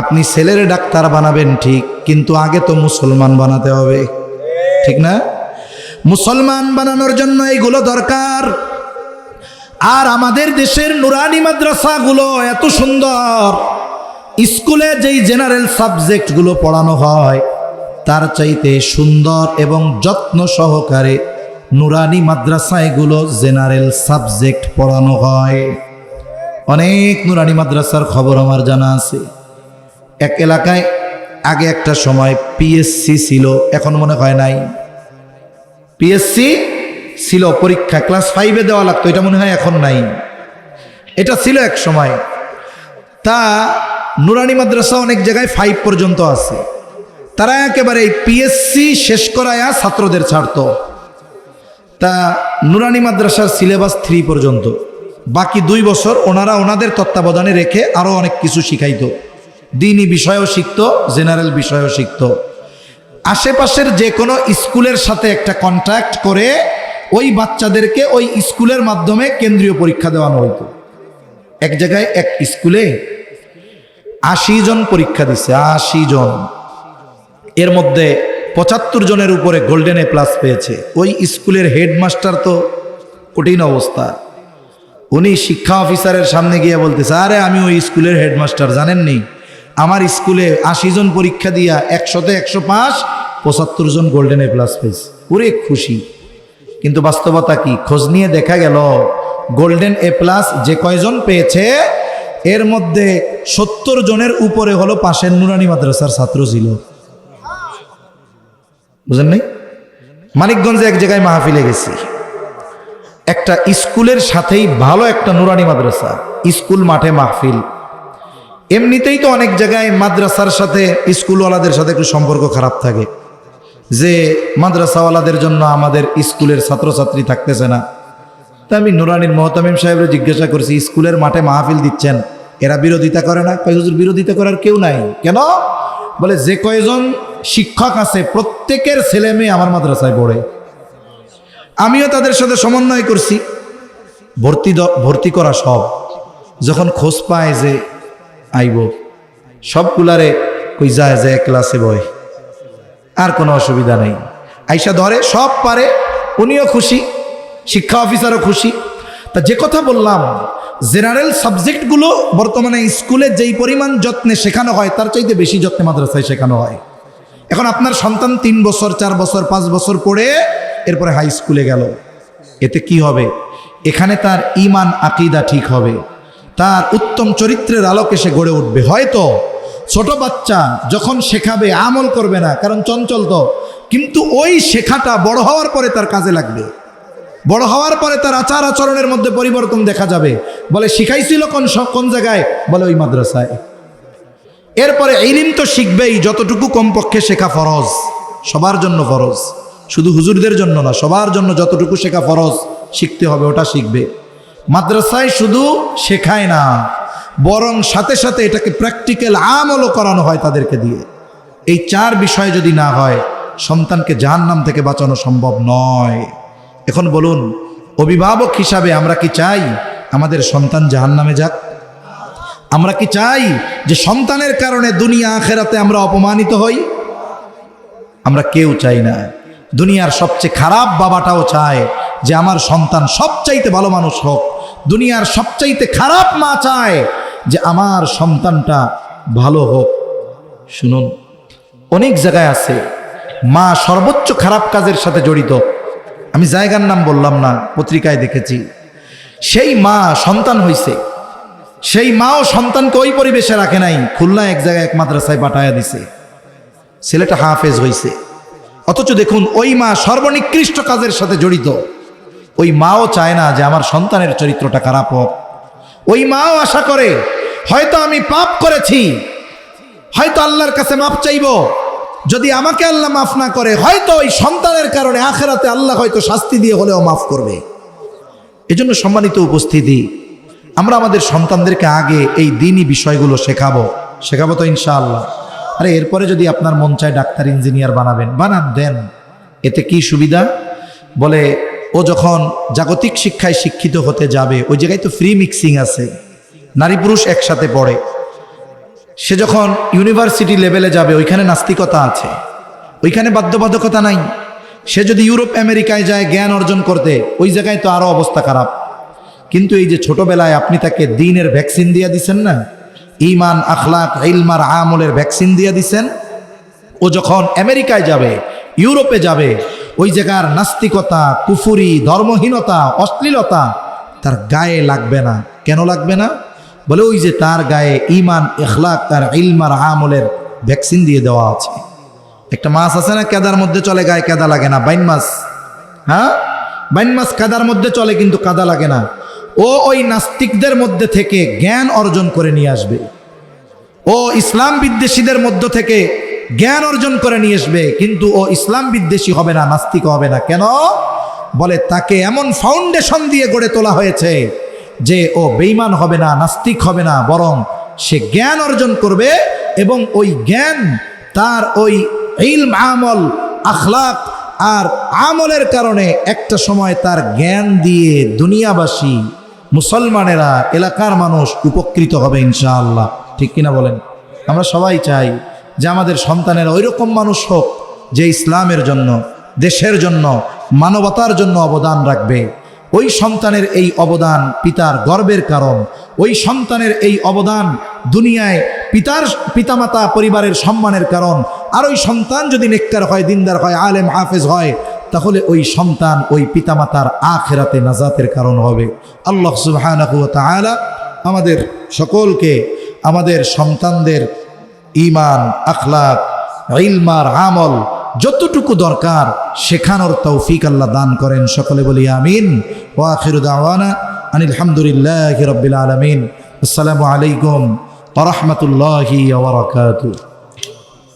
আপনি ছেলের ডাক্তার বানাবেন ঠিক, কিন্তু আগে তো মুসলমান বানাতে হবে, ঠিক না? মুসলমান বানানোর জন্য এইগুলো দরকার। আর আমাদের দেশের নুরানি মাদ্রাসাগুলো এত সুন্দর, স্কুলে যেই জেনারেল সাবজেক্টগুলো পড়ানো হয় তার চাইতে সুন্দর এবং যত্ন সহকারে নুরানি মাদ্রাসাগুলো জেনারেল সাবজেক্ট পড়ানো হয়। অনেক নুরানি মাদ্রাসার খবর আমার জানা আছে। এক এলাকায় আগে একটা সময় পিএসসি ছিল, এখন মনে হয় নাই। পিএসসি ছিল, পরীক্ষা ক্লাস 5-এ দেওয়া লাগতো, এটা মনে হয় এখন নাই। এটা ছিল এক সময়। তা নুরানি মাদ্রাসা অনেক জায়গায় 5 পর্যন্ত আছে। তারা একেবারে এই পিএসসি শেষ করায়া ছাত্রদের ছাড়তো। তা নুরানি মাদ্রাসার সিলেবাস 3 পর্যন্ত, বাকি 2 বছর ওনারা ওনাদের তত্ত্বাবধানে রেখে আরও অনেক কিছু শিখাইতো। দ্বীনি বিষয়ও শিখতো, জেনারেল বিষয়ও শিখতো। আশেপাশের যে কোনো স্কুলের সাথে একটা কন্ট্রাক্ট করে ওই বাচ্চাদেরকে ওই স্কুলের মাধ্যমে কেন্দ্রীয় পরীক্ষা দেওয়ানো হইতো। এক জায়গায় এক স্কুলে 80 জন পরীক্ষা দিচ্ছে, 80 জন। এর মধ্যে 75 জনের উপরে গোল্ডেন এ প্লাস পেয়েছে। ওই স্কুলের হেডমাস্টার তো কঠিন অবস্থা। উনি শিক্ষা অফিসারের সামনে গিয়ে বলতেছে, আরে আমি ওই স্কুলের হেডমাস্টার, জানেননি আমার স্কুলে 80 জন পরীক্ষা দিয়া 100-তে 100 পাস, 75 জন গোল্ডেন এ প্লাস পেয়েছে। পুরে খুশি। কিন্তু বাস্তবতা কি? খোঁজ নিয়ে দেখা গেল গোল্ডেন এ প্লাস যে কয়জন পেয়েছে এর মধ্যে 70 জনের উপরে হলো পাশের নুরানি মাদ্রাসার ছাত্র ছিল। বুঝেন নাই? মানিকগঞ্জে এক জায়গায় মাহফিলে গেছি, একটা স্কুলের সাথেই ভালো একটা নুরানি মাদ্রাসা, স্কুল মাঠে মাহফিল। এমনিতেই তো অনেক জায়গায় মাদ্রাসার সাথে স্কুলওয়ালাদের সাথে একটু সম্পর্ক খারাপ থাকে, যে মাদ্রাসাওয়ালাদের জন্য আমাদের স্কুলের ছাত্রছাত্রী থাকতেছে না। তা আমি নুরানির মোহতামিম সাহেবরে জিজ্ঞাসা করছি, স্কুলের মাঠে মাহফিল দিচ্ছেন, এরা বিরোধিতা করে না? কয় হুজুর বিরোধিতা করার কেউ নাই। কেন? বলে যে কয়জন শিক্ষক আছে প্রত্যেকের ছেলে মেয়ে আমার মাদ্রাসায় পড়ে। আমিও তাদের সাথে সমন্বয় করছি, ভর্তি করা সব। যখন খোঁজ পায় যে আইব, সবগুলারে কই যায় যায় ক্লাসে বয়, আর কোনো অসুবিধা নেই। আইসা ধরে, সব পারে, উনিও খুশি, শিক্ষা অফিসারও খুশি। তা যে কথা বললাম, জেনারেল সাবজেক্টগুলো বর্তমানে স্কুলে যেই পরিমাণ যত্নে শেখানো হয় তার চাইতে বেশি যত্নে মাদ্রাসায় শেখানো হয়। এখন আপনার সন্তান 3 বছর 4 বছর 5 বছর পড়ে এরপরে হাই স্কুলে গেল, এতে কি হবে? এখানে তার ঈমান আকীদা ঠিক হবে, তার উত্তম চরিত্রের আলোকে সে গড়ে উঠবে। হয়তো ছোট বাচ্চা যখন শেখাবে আমল করবে না, কারণ চঞ্চল তো, কিন্তু ওই শেখাটা বড় হওয়ার পরে তার কাজে লাগবে। বড় হওয়ার পরে তার আচার আচরণের মধ্যে পরিবর্তন দেখা যাবে। বলে শিখাইছিল কোন জায়গায়? বলে ওই মাদ্রাসায়। এরপরে ইলম তো শিখবেই, যতটুকু কমপক্ষে শেখা ফরজ, সবার জন্য ফরজ, শুধু হুজুরদের জন্য না, সবার জন্য যতটুকু শেখা ফরজ শিখতে হবে ওটা শিখবে। মাদ্রাসায় শুধু শেখায় না, বরং সাথে সাথে এটাকে প্র্যাকটিক্যাল আমলও করানো হয় তাদেরকে দিয়ে। এই 4 বিষয় যদি না হয়, সন্তানকে জাহান্নাম থেকে বাঁচানো সম্ভব নয়। এখন বলুন, অভিভাবক হিসাবে আমরা কি চাই আমাদের সন্তান জাহান্নামে যাক? আমরা কি চাই যে সন্তানের কারণে দুনিয়া আখেরাতে আমরা অপমানিত হই? আমরা কেউ চাই না। দুনিয়ার সবচেয়ে খারাপ বাবাটাও চায় যে আমার সন্তান সবচাইতে ভালো মানুষ হোক। দুনিয়ার সবচাইতে খারাপ মা চায় যে আমার সন্তানটা ভালো হোক। শুনুন, অনেক জায়গায় আছে মা সর্বোচ্চ খারাপ কাজের সাথে জড়িত। আমি জায়গার নাম বললাম না, পত্রিকায় দেখেছি। সেই মা সন্তান হইছে, সেই মাও সন্তানকে ওই পরিবেশে রাখে নাই, খুলনা এক জায়গায় এক মাদ্রাসায় পাঠায়া দিছে, ছেলেটা হাফেজ হইছে। অথচ দেখুন, ওই মা সর্বনিকৃষ্ট কাজের সাথে জড়িত। ওই মাও চায় না যে আমার সন্তানের চরিত্রটা খারাপ হোক। ওই মাও আশা করে হয়তো আমি পাপ করেছি, হয়তো আল্লাহর কাছে মাপ চাইব, যদি আমাকে আল্লাহ মাফ না করে হয়তো ওই সন্তানের কারণে আখেরাতে আল্লাহ হয়তো শাস্তি দিয়ে হলেও মাফ করবে। এজন্য সম্মানিত উপস্থিতি, আমরা আমাদের সন্তানদেরকে আগে এই দ্বীনি বিষয়গুলো শেখাবো তো ইনশাআল্লাহ। আরে এরপরে যদি আপনার মন চায় ডাক্তার ইঞ্জিনিয়ার বানান দেন, এতে কি সুবিধা? বলে ও যখন জাগতিক শিক্ষায় শিক্ষিত হতে যাবে, ওই জায়গায় তো ফ্রি মিক্সিং আছে, নারী পুরুষ একসাথে পড়ে। সে যখন ইউনিভার্সিটি লেভেলে যাবে, ওইখানে নাস্তিকতা আছে, ওইখানে বাধ্যবাধকতা নাই। সে যদি ইউরোপ আমেরিকায় যায় জ্ঞান অর্জন করতে, ওই জায়গায় তো আরও অবস্থা খারাপ। কিন্তু এই যে ছোটবেলায় আপনি তাকে দ্বীনের ভ্যাকসিন দিয়ে দিচ্ছেন না, ঈমান আখলাক ইলম আর আমলের ভ্যাকসিন দিয়ে দিচ্ছেন, ও যখন আমেরিকায় যাবে ইউরোপে যাবে, ওই জায়গার নাস্তিকতা, কুফুরি, ধর্মহীনতা, অশ্লীলতা তার গায়ে লাগবে না। কেন লাগবে না? বলে ওই যে তার গায়ে ঈমান ইখলাক আর ইলম আর আমলের ভ্যাকসিন দিয়ে দেওয়া আছে। একটা মাছ আছে না, কাদার মধ্যে চলে, গায়ে কাদা লাগে না, বাইন মাছ। হ্যাঁ, বাইন মাছ কাদার মধ্যে চলে কিন্তু কাদা লাগে না। ও ওই নাস্তিকদের মধ্যে থেকে জ্ঞান অর্জন করে নিয়ে আসবে, ও ইসলাম বিদ্বেষীদের মধ্য থেকে জ্ঞান অর্জন করে নিয়ে আসবে, কিন্তু ও ইসলাম বিদ্বেষী হবে না, নাস্তিক হবে না। কেন? বলে তাকে এমন ফাউন্ডেশন দিয়ে গড়ে তোলা হয়েছে যে ও বেঈমান হবে না, নাস্তিক হবে না, বরং সে জ্ঞান অর্জন করবে, এবং ওই জ্ঞান তার ওই ইলম আমল আখলাক আর আমলের কারণে একটা সময় তার জ্ঞান দিয়ে দুনিয়াবাসী, মুসলমানেরা, এলাকার মানুষ উপকৃত হবে ইনশাআল্লাহ। ঠিক কিনা বলেন? আমরা সবাই চাই যে আমাদের সন্তানেরা ওই রকম মানুষ হোক যে ইসলামের জন্য, দেশের জন্য, মানবতার জন্য অবদান রাখবে। ওই সন্তানের এই অবদান পিতার গর্বের কারণ, ওই সন্তানের এই অবদান দুনিয়ায় পিতামাতা পরিবারের সম্মানের কারণ। আর ওই সন্তান যদি নেককার হয়, দিনদার হয়, আলেম হাফেজ হয়, তাহলে ওই সন্তান ওই পিতামাতার আখিরাতে নাজাতের কারণ হবে। আল্লাহ সুবহানাহু ওয়া তাআলা আমাদের সকলকে আমাদের সন্তানদের ঈমান আখলাক ইলম আর আমল যতটুকু দরকার শেখানোর তৌফিক আল্লাহ দান করেন। সকলে বলি আমিন। ওয়া আখিরু দাওয়ানা আনিল হামদুলিল্লাহি রাব্বিল আলামিন। আসসালামু আলাইকুম ওয়া রাহমাতুল্লাহি ওয়া বারাকাতুহু।